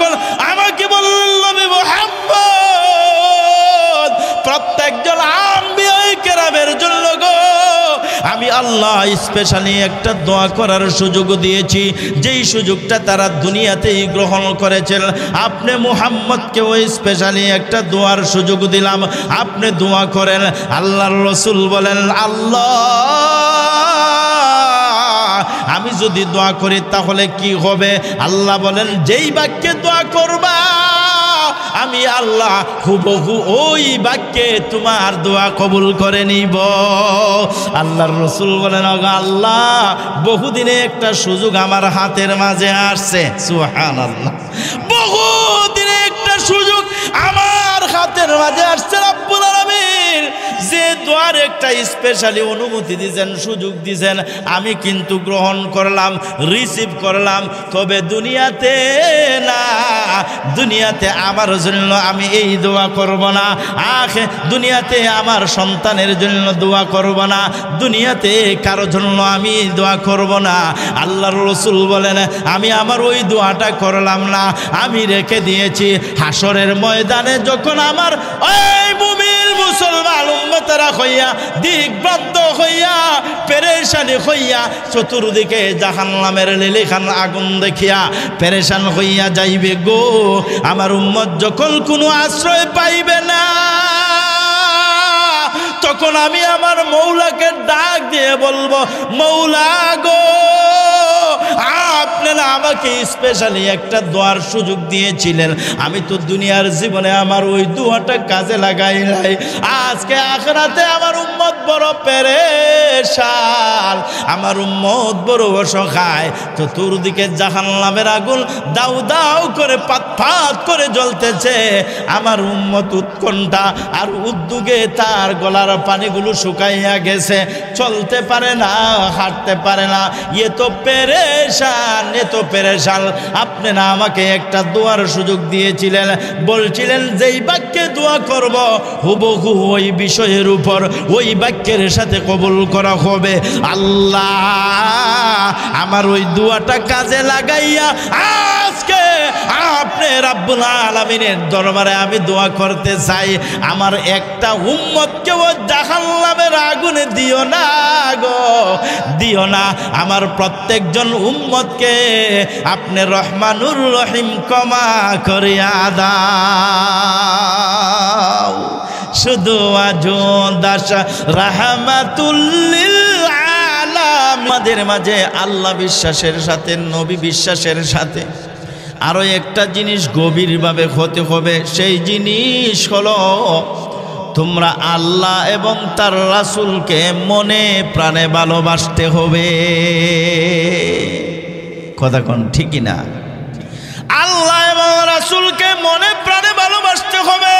যখন আমাকে বললেন নবী মুহাম্মদ প্রত্যেকজন আম্বিয়া কেরামের জন্য গো আমি আল্লাহ স্পেশালি একটা দোয়া করার সুযোগ দিয়েছি, যেই সুযোগটা তারা দুনিয়াতেই গ্রহণ করেছেন। আপনি মুহাম্মদকেও স্পেশালি একটা দোয়ার সুযোগ দিলাম, আপনি দোয়া করেন। আল্লাহর রাসূল বলেন, আল্লাহ আমি যদি দোয়া করি তাহলে কি হবে? আল্লাহ বলেন, যেই বাক্যে দোয়া করবা আমি আল্লাহ হুবহু ওই বাক্যে তোমার দোয়া কবুল করে নিব। আল্লাহর রাসূল বলেন, আল্লাহ বহুদিনে একটা সুযোগ আমার হাতের মাঝে আসছে। সুবহানাল্লাহ, বহুদিনে একটা সুযোগ আমার হাতের মাঝে আসছে। রব্বুল আলামিন যে দোয়ার একটা স্পেশালি অনুমতি দিয়েছেন, সুযোগ দিয়েছেন, আমি কিন্তু গ্রহণ করলাম, রিসিভ করলাম। তবে দুনিয়াতে না, দুনিয়াতে আমার জন্য আমি এই দোয়া করব না, দুনিয়াতে আমার সন্তানের জন্য দোয়া করব না, দুনিয়াতে কারো জন্য আমি দোয়া করব না। আল্লাহর রাসূল বলেন, আমি আমার ওই দোয়াটা করলাম না, আমি রেখে দিয়েছি হাসরের ময়দানে যখন আমার ওই মুমিন মুসলমান উম্মতেরা হইয়া দিগ্ভ্রান্ত হইয়া পেরেশানি হইয়া চতুর্দিকে জাহান্নামের লিলিখান আগুন দেখিয়া পেরেশান হইয়া যাইবে গো। আমার উম্মত যখন কোনো আশ্রয় পাইবে না, তখন আমি আমার মৌলাকে ডাক দিয়ে বলবো, মৌলা গো আপনারা আমাকে স্পেশালি একটা দোয়ার সুযোগ দিয়েছিলেন, আমি তো দুনিয়ার জীবনে আমার ওই দোয়াটা কাজে লাগাই নাই। আজকে আখিরাতে আমার উম্মত বড় পেরেশান, আমার উম্মত বড় অসহায়। চতুর্দিকে জাহান্নামের আগুন দাউ দাউ করে পাত পাত করে জ্বলতেছে। আমার উম্মত উৎকণ্ঠা আর উদ্যোগে তার গলার পানিগুলো শুকাইয়া গেছে, চলতে পারে না, হাঁটতে পারে না। এ তো পেরেশান, এ তো পেরেশান। আপনি না আমাকে একটা দোয়ার সুযোগ দিয়েছিলেন, বলছিলেন যেই বাক্যে দোয়া করব হুবহু ওই বিষয়ের উপর ওই বাক্যের সাথে কবুল করা হবে। আল্লাহ আমার ওই দোয়াটা কাজে লাগাইয়া আজকে আপনি রাব্বুল আলামিনের দরবারে আমি দোয়া করতে চাই, আমার একটা উম্মতকে ও জাহান্নামের আগুনে দিও না গো, দিও না। আমার প্রত্যেকজন উম্মতকে আপনি রহমানুর রহিম ক্ষমা করিয়া দাও। শুধু আজদাসা রাহমাতুল লিল আলামিন। আমাদের মাঝে আল্লাহ বিশ্বাসের সাথে নবী বিশ্বাসের সাথে আরো একটা জিনিস গভীরভাবে হতে হবে। সেই জিনিস হলো তোমরা আল্লাহ এবং তার রাসূলকে মনে প্রাণে ভালোবাসতে হবে। কথা কোন ঠিকই না? আল্লাহ এবং রাসূলকে মনে প্রাণে ভালোবাসতে হবে।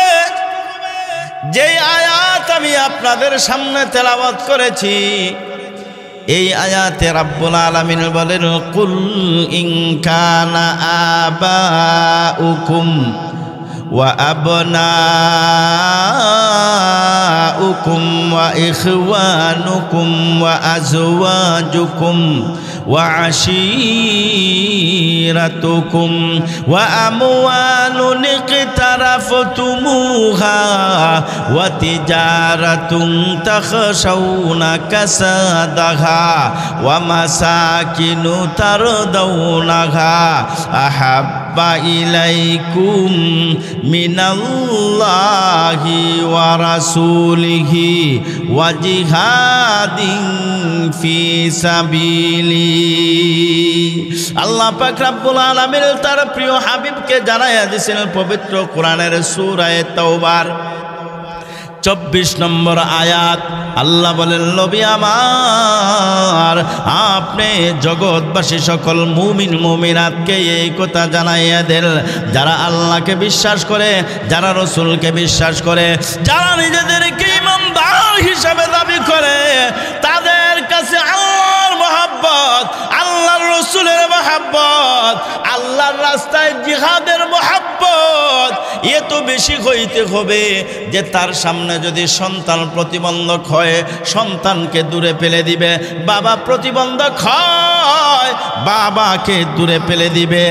যেই আয়াত আমি আপনাদের সামনে তেলাওয়াত করেছি, এই আয়াতে রাব্বুল আলামিন বলেন, কুল ইন কানা আবাউকুম ওয়া আবনাউকুম ওয়া ইখওয়ানুকুম ওয়া আজওয়াজুকুম ওয়া আশীরাতুকুম ওয়া আমওয়ালুন ইকতারাফতুমুহা ওয়া তিজারাতুন তাখশাউনা কাসাদাহা ওয়া মাসাকিনু তারদাউনাহা আহাব্বা ইলাইকুম মিনাল্লাহি ওয়া রাসূলিহি ওয়া জিহাদিন ফি সাবিলি। আল্লাহ পাক রব্বুল আলামিন তার প্রিয় হাবিবকে জানাইয়া দিয়েছেন পবিত্র কোরআনের সূরা তাওবার 24 নম্বর আয়াত। আল্লাহ বলেন, নবী আমার আপনি জগৎবাসী সকল মুমিন মুমিনাতকে এই কথা জানাইয়া দেন, যারা আল্লাহকে বিশ্বাস করে, যারা রাসূলকে বিশ্বাস করে, যারা নিজেদেরকে ইমানদার হিসাবে দাবি করে, তাদের কাছে আল্লাহর মহব্বত, আল্লাহর রাসূলের মহব্বত, আল্লাহর রাস্তায় জিহাদের মহব্বত এত বেশি হইতে হবে যে তার সামনে যদি সন্তান প্রতিবন্ধক হয় সন্তানকে দূরে ফেলে দিবে, বাবা প্রতিবন্ধক হয় বাবাকে দূরে ফেলে দিবে,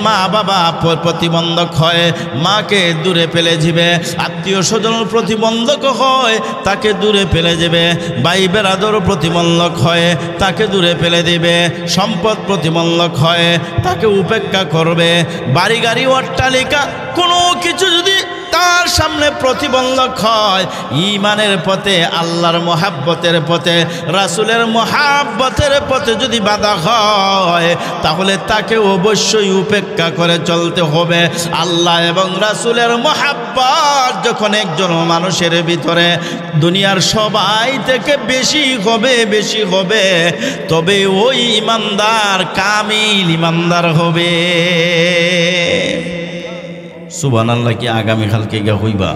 মা বাবা প্রতিবন্ধক হয় মাকে দূরে ফেলে দিবে, আত্মীয় স্বজন প্রতিবন্ধক হয় তাকে দূরে ফেলে দেবে, ভাই বেরাদর প্রতিবন্ধক হয় তাকে দূরে ফেলে দিবে, সম্পদ প্রতিবন্ধক হয় তাকে উপেক্ষা করবে, বাড়ি গাড়ি অট্টালিকা কোনো কিছু যদি তার সামনে প্রতিবন্ধক হয়, ঈমানের পথে আল্লাহর মহাব্বতের পথে রাসূলের মহাব্বতের পথে যদি বাধা হয় তাহলে তাকে অবশ্যই উপেক্ষা করে চলতে হবে। আল্লাহ এবং রাসূলের মহাব্বত যখন একজন মানুষের ভিতরে দুনিয়ার সবাই থেকে বেশি হবে তবে ওই ইমানদার কামিল ইমানদার হবে। সুবহানাল্লাহ কি আগামীকালকে গিয়ে হইবা?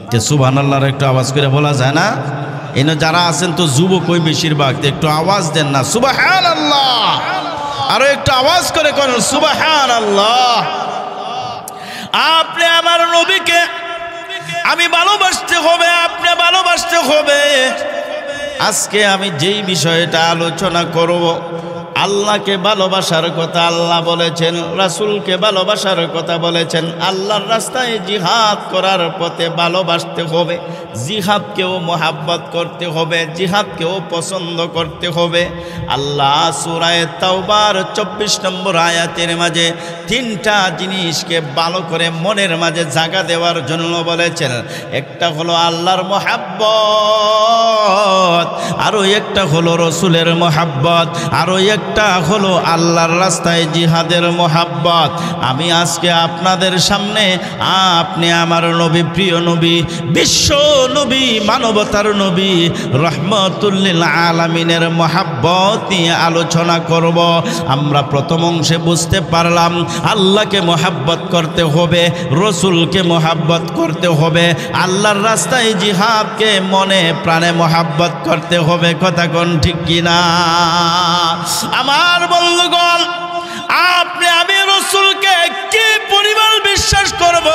তে সুবহানাল্লাহর একটু আওয়াজ করে বলা যায় না? এনে যারা আছেন তো যুবক ওই বেশিরভাগ, একটু আওয়াজ দেন না সুবহানাল্লাহ, আরো একটু আওয়াজ করে করেন সুবহানাল্লাহ। আপনি আমার নবীকে আমি ভালোবাসতে হবে, আপনি ভালোবাসতে হবে। আজকে আমি যেই বিষয়টা আলোচনা করব, আল্লাহকে ভালোবাসার কথা আল্লাহ বলেছেন, রাসূলকে ভালোবাসার কথা বলেছেন, আল্লাহর রাস্তায় জিহাদ করার পথে ভালোবাসতে হবে, জিহাদকেও মহাব্বত করতে হবে, জিহাদকেও পছন্দ করতে হবে। আল্লাহ সূরা তাওবার 24 নম্বর আয়াতের মাঝে তিনটা জিনিসকে ভালো করে মনের মাঝে জায়গা দেওয়ার জন্য বলেছেন। একটা হলো আল্লাহর মহাব্বত, আরো একটা হলো রসুলের মহাব্বত, আরো একটা হলো আল্লাহর রাস্তায় জিহাদের মহাব্বত। আমি আজকে আপনাদের সামনে আপনি আমার নবী, প্রিয় নবী, বিশ্ব নবী, মানবতার নবী, রহমতুল লিল আলামিনের মহাব্বত নিয়ে আলোচনা করব। আমরা প্রথম অংশে বুঝতে পারলাম আল্লাহকে মহাব্বত করতে হবে, রসুলকে মহাব্বত করতে হবে, আল্লাহর রাস্তায় জিহাদকে মনে প্রাণে মহাব্বত করতে হবে। কথা কোন ঠিক কিনা? আমার বন্ধুগণ, আপনি আমি রসুলকে কি পরিমাণ বিশ্বাস করব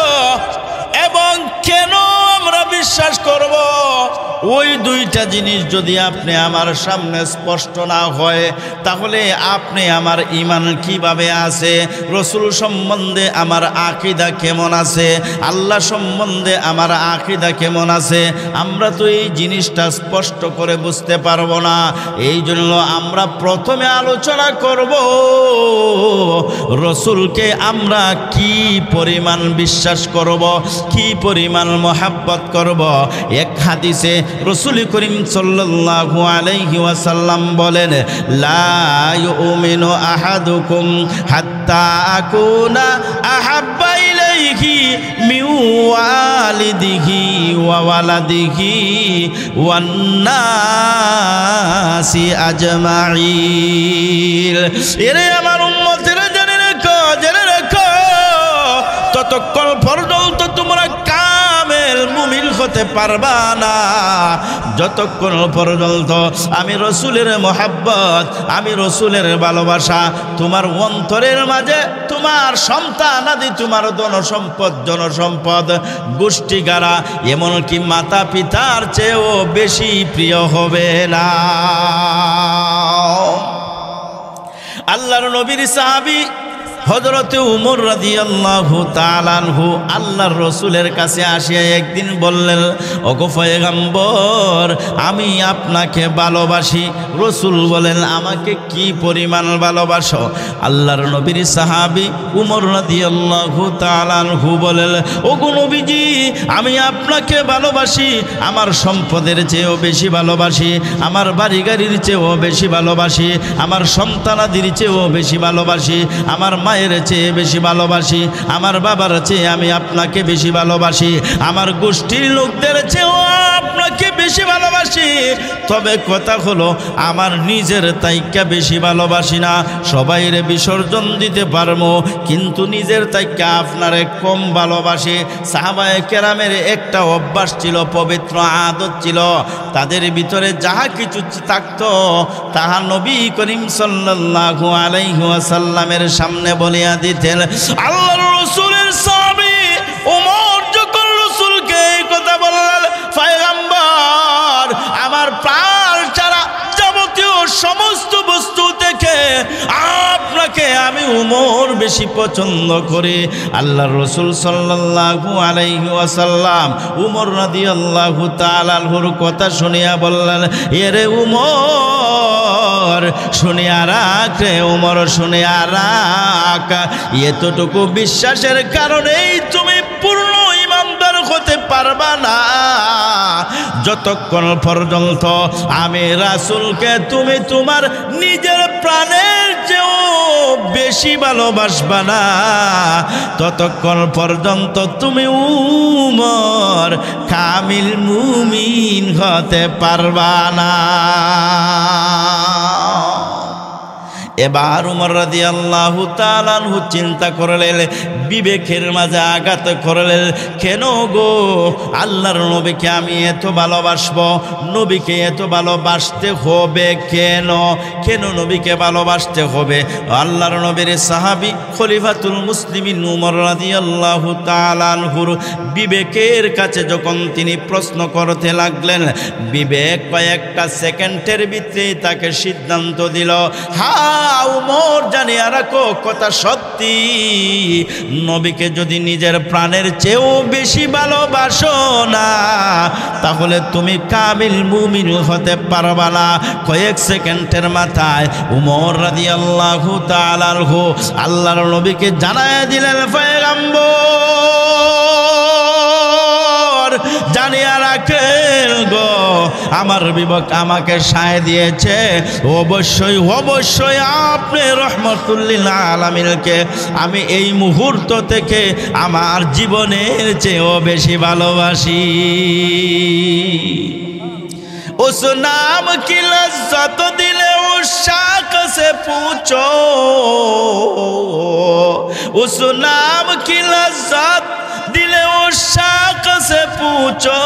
এবং কেন আমরা বিশ্বাস করব, ওই দুইটা জিনিস যদি আপনি আমার সামনে স্পষ্ট না হয় তাহলে আপনি আমার ঈমান কিভাবে আছে, রসুল সম্বন্ধে আমার আকীদা কেমন আছে, আল্লাহ সম্বন্ধে আমার আকীদা কেমন আছে, আমরা তো এই জিনিসটা স্পষ্ট করে বুঝতে পারবো না। এই জন্য আমরা প্রথমে আলোচনা করব রসুলকে আমরা কি পরিমাণ বিশ্বাস করব, কি পরিমাণ মহাব্বত করব। এক হাদিসে রাসূল করিম সাল্লাল্লাহু আলাইহি ওয়াসাল্লাম বলেন, লা ইউমিনু আহাদুকুম হাত্তা আকুনা আহাব্বা ইলাইহি মিন ওয়ালিদিহি ওয়া ওয়ালাদিহি ওয়ান নাসি আজমাইন। এরে আমার উম্মতেরা জেনে রেখো, ততক্ষণ পর্যন্ত তোমরা কামেল মুমিন হতে পারবা না যতক্ষণ পর্যন্ত আমি রসুলের মহাব্বত, আমি রসুলের ভালোবাসা তোমার অন্তরের মাঝে, তোমার সন্তান আদি, তোমার জনসম্পদ গোষ্ঠীগারা, এমনকি মাতা পিতার চেয়েও বেশি প্রিয় হবে না। আল্লাহর নবীর সাহাবী হযরতে উমর রাদিয়াল্লাহু তাআলা আনহু আল্লাহর রসুলের কাছে আসিয়া একদিন বললেন, ওগো পয়গম্বর, আমি আপনাকে ভালোবাসি। রসুল বলেন, আমাকে কি পরিমাণ ভালোবাসো? আল্লাহর নবীর সাহাবী উমর রাদিয়াল্লাহু তাআলা আনহু বলেন, ওগো নবীজি, আমি আপনাকে ভালোবাসি, আমার সম্পদের চেয়েও বেশি ভালোবাসি, আমার বাড়ি গাড়ির চেয়েও বেশি ভালোবাসি, আমার সন্তানাদির চেয়েও বেশি ভালোবাসি, আমার মায়ের চেয়ে বেশি ভালোবাসি, আমার বাবার চেয়ে আমি আপনাকে বেশি ভালোবাসি, আমার গোষ্ঠীর লোকদের চেয়েও আপনাকে বেশি বেশি ভালোবাসি, তবে কথা হলো আমার নিজের তাইকা বেশি ভালোবাসি না। সবাইরে বিসর্জন দিতে পারবো, কিন্তু নিজের তাইকা আপনারে কম ভালোবাসি। সাহাবায়ে কেরামের একটা অভ্যাস ছিল, পবিত্র আদত ছিল, তাদের ভিতরে যাহা কিছু থাকতো তাহা নবী করিম সাল্লাল্লাহু আলাইহি ওয়াসাল্লামের সামনে বলিয়া দিতেন। আল্লাহর রাসূলের সাহাবী ওমর যখন রাসূলকে এই কথা বললেন, পয়গম্বর আমার প্রাণ ছাড়া যাবতীয় সমস্ত বস্তু থেকে আপনাকে আমি ওমর বেশি পছন্দ করি। আল্লাহর রাসূল সাল্লাল্লাহু আলাইহি ওয়াসাল্লাম ওমর রাদিয়াল্লাহু তাআলা আনহুর কথা শুনিয়া বললেন, এরে ওমর শুনিয়া রাখ রে ওমর, শুনিয়া রাখ, এতটুকু বিশ্বাসের কারণেই তুমি পূর্ণ ইমানদার হতে পারবা না যতক্ষণ পর্যন্ত আমি রাসূলকে তুমি তোমার নিজের প্রাণের চেয়েও বেশি ভালোবাসবা না, ততক্ষণ পর্যন্ত তুমি উমর কামিল মুমিন হতে পারবা না। এবার উমর রাদিয়াল্লাহু তাআলা আনহু চিন্তা করলেন, বিবেকের মাঝে আঘাত করলেন, কেন গো আল্লাহর নবীকে আমি এত ভালোবাসবো, নবীকে এত ভালোবাসতে হবে কেন? কেন নবীকে ভালোবাসতে হবে? আল্লাহর নবীর সাহাবী খলিফাতুল মুসলিমিন উমর রাদিয়াল্লাহু তাআলা আনহুর বিবেকের কাছে যখন তিনি প্রশ্ন করতে লাগলেন, বিবেক কয়েকটা সেকেন্ডের ভিতরে তাকে সিদ্ধান্ত দিল, উমর জানিয়া রাখো কথা সত্যি, নবীকে যদি নিজের প্রাণের চেয়েও বেশি ভালোবাসো না তাহলে তুমি কামিল মুমিন হতে পারবা না। কয়েক সেকেন্ডের মাথায় উমর রাদিয়াল্লাহু তাআলা আনহু আল্লাহর নবীকে জানায়া দিলেন, পয়গম্বর জানিয়া রাখেন গো আমার বিবেক আমাকে সায় দিয়েছে, অবশ্যই অবশ্যই আপনি রহমতুল্লিল আলামিনকে আমি এই মুহূর্ত থেকে আমার জীবনের চেয়েও বেশি ভালোবাসি। उस नाम की लज्जत दिले उस शाख से पूछो, उस नाम की लज्जत दिले उस शाख से पूछो,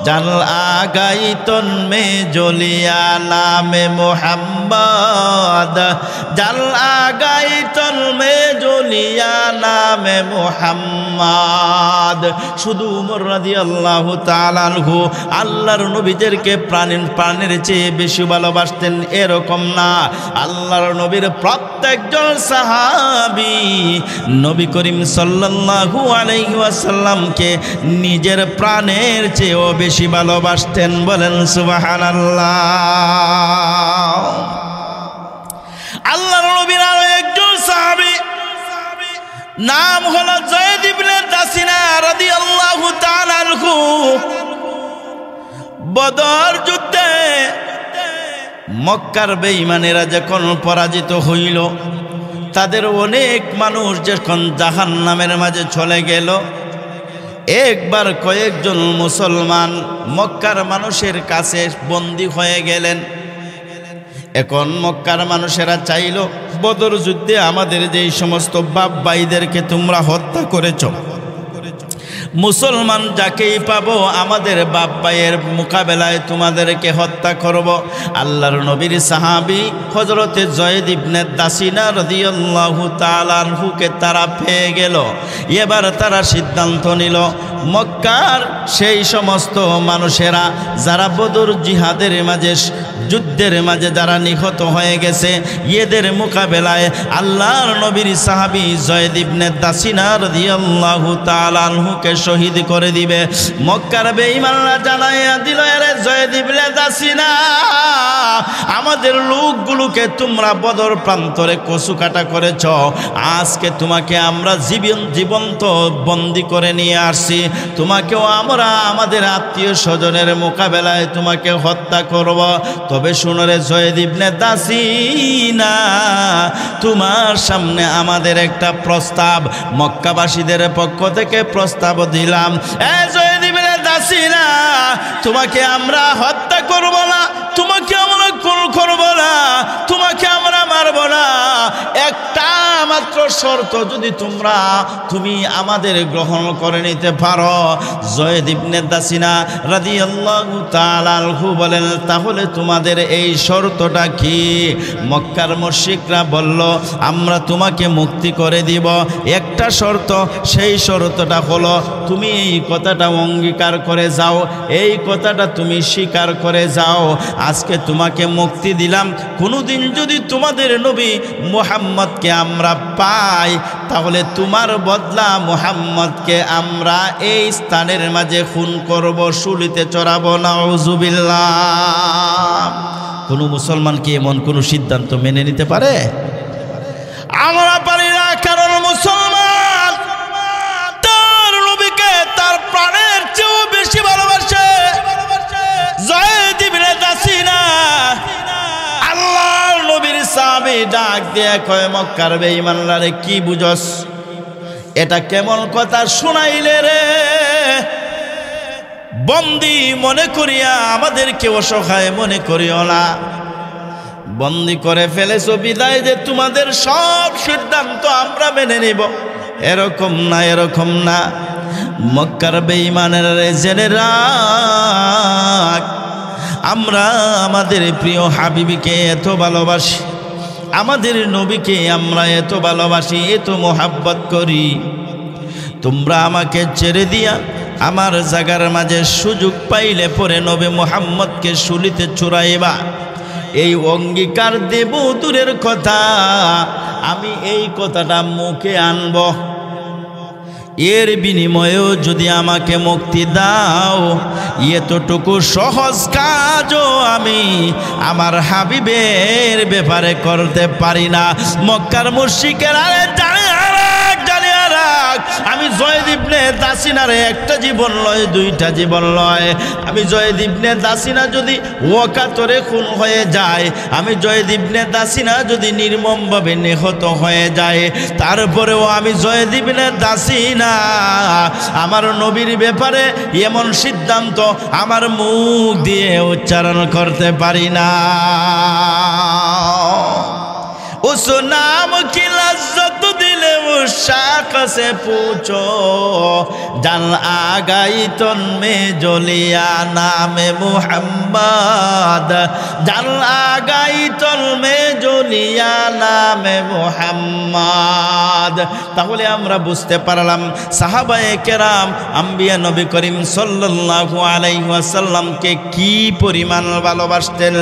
जल आ गई तन में जोलिया नाम मोहम्मद, जल आ गई तन में जोलिया नाम मोहम्मद। শুধু উমর রাদিয়াল্লাহু তাআলা আনহু আল্লাহর নবীদেরকে প্রাণের চেয়ে বেশি ভালোবাসতেন এরকম না, আল্লাহর নবীর প্রত্যেকজন সাহাবী নবী করিম সাল্লাল্লাহু আলাইহি ওয়াসাল্লামকে নিজের প্রাণের চেয়েও বেশি ভালোবাসতেন। বলেন সুবহানাল্লাহ। আল্লাহর নবীর আরো একজন সাহাবী নাম হলো যায়েদ ইবনে দাসিনা রাদিয়াল্লাহু তাআলা আনহু। বদর যুদ্ধে মক্কার বেঈমানেরা যখন পরাজিত হইল, তাদের অনেক মানুষ যখন জাহান্নামের মাঝে চলে গেল, একবার কয়েকজন মুসলমান মক্কার মানুষের কাছে বন্দী হয়ে গেলেন। এখন মক্কার মানুষেরা চাইল, বদর যুদ্ধে আমাদের যেই সমস্ত বাপ ভাইদেরকে তোমরা হত্যা করেছ, মুসলমান যাকেই পাবো আমাদের বাপ ভাইয়ের মোকাবেলায় তোমাদেরকে হত্যা করব। আল্লাহর নবীর সাহাবী হযরতে যায়েদ ইবনে দাসিনা রাদিয়াল্লাহু তাআলা আনহুকে তারা পেয়ে গেল। এবার তারা সিদ্ধান্ত নিল, মক্কার সেই সমস্ত মানুষেরা যারা বদর জিহাদের মাঝে যুদ্ধের মাঝে যারা নিহত হয়ে গেছে, এদের মোকাবেলায় আল্লাহর নবীর সাহাবী যায়েদ ইবনে দাসিনা রাদিয়াল্লাহু তাআলা আনহুকে শহীদ করে দিবে। মক্কার বেঈমানরা জানাইয়া দিল, আরে যায়েদ ইবনে দাসিনা, আমাদের লোকগুলোকে তোমরা বদর প্রান্তরে কচু কাটা করেছ, আজকে তোমাকে আমরা জীবন্ত বন্দী করে নিয়ে আসছি, তোমাকেও আমরা আমাদের আত্মীয় স্বজনের মোকাবেলায় তোমাকে হত্যা করব। তবে শুনো রে যায়েদ ইবনে দাসিনা, তোমার সামনে আমাদের একটা প্রস্তাব, মক্কাবাসীদের পক্ষ থেকে প্রস্তাব দিলাম। যায়েদ ইবনে দাসিনা, তোমাকে আমরা হত্যা করব না, তোমাকে আমরা খুন করব না, তোমাকে আমরা মারব না, একটা মাত্র শর্ত যদি তুমি আমাদের গ্রহণ করে নিতে পারো। জয়েদ ইবনে দাসিনা রাদিয়াল্লাহু তাআলা আনহু বলেন, তাহলে তোমাদের এই শর্তটা কি? মক্কার মুশরিকরা বলল, আমরা তোমাকে মুক্তি করে দিব, একটা শর্ত, সেই শর্তটা হলো তুমি এই কথাটা অঙ্গীকার করে যাও, এই কথাটা তুমি স্বীকার করে যাও, আজকে তোমাকে মুক্তি দিলাম, কোনোদিন যদি তোমাদের নবী মুহাম্মদকে আমরা পাই, তাহলে তোমার বদলা মুহাম্মদকে আমরা এই স্থানের মাঝে খুন করব, শুলিতে চড়াবো। নাউজুবিল্লাহ। কোনো মুসলমান কি এমন কোনো সিদ্ধান্ত মেনে নিতে পারে? আমরা পারি না, কারণ মুসলমান তার নবীকে তার প্রাণের চেয়েও বেশি ভালোবাসে। জয়েদ ইবনে দাসিনা আল্লাহর নবীর সাহাবী ডাক দিয়ে কয়, মক্কার বেঈমানরা রে, কি বুঝস? এটা কেমন কথা শুনাইলে রে? বন্দি মনে করিয়া আমাদেরকে অসহায় মনে করিও না, বন্দি করে ফেলেছো বিদায় যে তোমাদের সব সিদ্ধান্ত আমরা মেনে নিব, এরকম না, এরকম না। মক্কার বেঈমানেরা জেনে রাখ, আমরা আমাদের প্রিয় হাবিবিকে এত ভালোবাসি, আমাদের নবীকে আমরা এত ভালোবাসি, এত মোহাব্বত করি, তোমরা আমাকে ছেড়ে দিয়া আমার জায়গার মাঝে সুযোগ পাইলে পরে নবী মুহাম্মদকে শুলিতে চুরাইবা, এই অঙ্গীকার দেব দূরের কথা, আমি এই কথাটা মুখে আনব, এর বিনিময়েও যদি আমাকে মুক্তি দাও, এতটুকু সহজ কাজও আমি আমার হাবিবের ব্যাপারে করতে পারি না। মক্কার মুশরিকেরা জানিয়া রাখ, আমি জয়েদ ইবনে দাসিনারে একটা জীবন লয়, দুইটা জীবন লয়, আমি জয়েদ ইবনে দাসিনা যদি ওয়াকাতরে খুন হয়ে যায়, আমি জয়েদ ইবনে দাসিনা যদি নির্মমভাবে নিহত হয়ে যায়, তারপরেও আমি জয়েদ ইবনে দাসিনা আমার নবীর ব্যাপারে এমন সিদ্ধান্ত আমার মুখ দিয়ে উচ্চারণ করতে পারি না। उस नाम की लज्जत दिल मुशाक से पूछो, जल आ गई तन में जोलिया नाम मुहम्मद, जल आ गई तन में जोलिया नाम मुहम्मद। তাহলে আমরা বুঝতে পারলাম সাহাবায়ে কেরাম আম্বিয়া নবী করিম সাল্লাল্লাহু আলাইহি ওয়াসাল্লামকে কি পরিমাণ ভালোবাসতেন।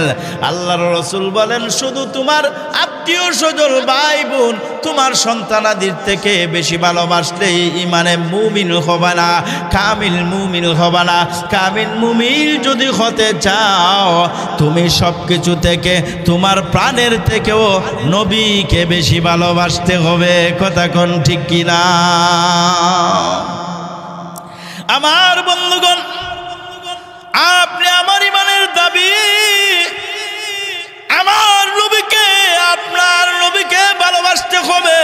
আল্লাহর রাসূল বলেন, শুধু তোমার আত্মীয় স্বজন ভাই বোন তোমার সন্তানাদির থেকে বেশি ভালোবাসলেই ইমানে মুমিন হবে না, কামিল মুমিন হবে না। কামিল মুমিন যদি হতে চাও, তুমি সব কিছু থেকে তোমার প্রাণের থেকেও নবীকে বেশি ভালোবাসতে হবে। কথা কোন ঠিক কিনা? আমার বন্ধুগণ, আপনি আমার ইমানের দাবি, আমার নবীকে, আপনার নবীকে ভালোবাসতে হবে।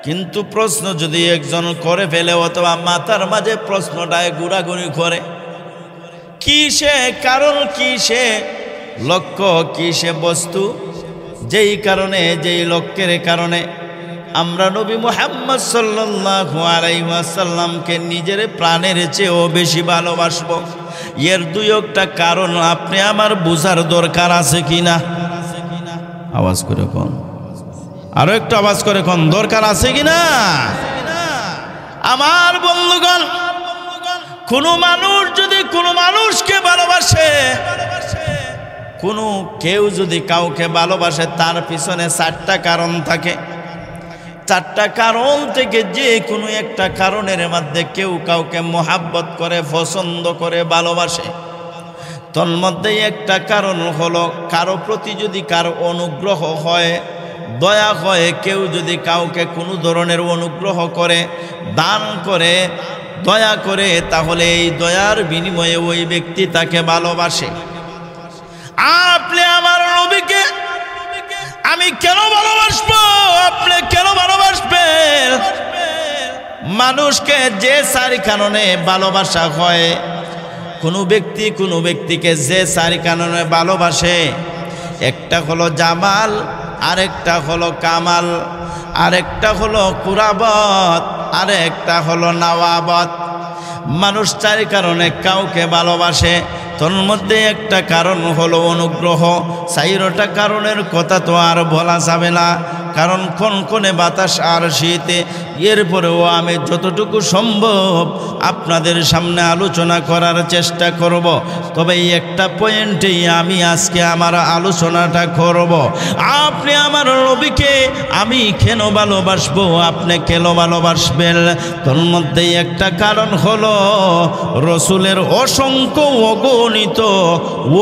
কিন্তু প্রশ্ন যদি একজন করে ফেলে, অথবা মাথার মাঝে প্রশ্নটায় ঘোরাঘুরি করে, কিসে কারণ, কিসে লক্ষ্য, কিসে বস্তু, যেই কারণে, যেই লক্ষ্যের কারণে আমরা নবী মুহাম্মদ সাল্লাল্লাহু আলাইহি ওয়াসাল্লামকে নিজের প্রাণের চেয়েও বেশি ভালোবাসবো, এর দুই একটা কারণ আপনি আমার বুঝার দরকার আছে কিনা? আওয়াজ করে কোন, আরো একটু আওয়াজ করে কোন, দরকার আছে কিনা? আমার বন্ধুগণ, কোনো মানুষ যদি কোনো মানুষকে ভালোবাসে, কোনো কেউ যদি কাউকে ভালোবাসে, তার পিছনে 4টা কারণ থাকে। 4টা কারণ থেকে যে কোনো একটা কারণের মধ্যে কেউ কাউকে মোহাব্বত করে, পছন্দ করে, ভালোবাসে। তন্মধ্যে একটা কারণ হলো কারো প্রতি যদি কারো অনুগ্রহ হয়, দয়া হয়, কেউ যদি কাউকে কোনো ধরনের অনুগ্রহ করে, দান করে, দয়া করে, তাহলে এই দয়ার বিনিময়ে ওই ব্যক্তি তাকে ভালোবাসে। আপনি আমার নবীকে আমি কেন ভালোবাসবো, আপনি কেন ভালোবাসবেন? মানুষকে যে চারি কারণে ভালোবাসা হয়, কোনো ব্যক্তিকে যে চারি কারণে ভালোবাসে, একটা হলো জামাল, আরেকটা হলো কামাল, আরেকটা হলো কুরাবত, আরেকটা হলো নওয়াবত। মানুষ চারি কারণে কাউকে ভালোবাসে, তোর মধ্যে একটা কারণ হলো অনুগ্রহ। চাইরটা কারণের কথা তো আর বলা যাবে না, কারণ কনকনে বাতাস আর শীতে। এরপরেও আমি যতটুকু সম্ভব আপনাদের সামনে আলোচনা করার চেষ্টা করব। তবে এই একটা পয়েন্টেই আমি আজকে আমার আলোচনাটা করব। আপনি আমার নবীকে আমি কেন ভালোবাসবো, আপনি কেন ভালোবাসবেন? তোর মধ্যেই একটা কারণ হলো রসুলের অসংখ্য অগণিত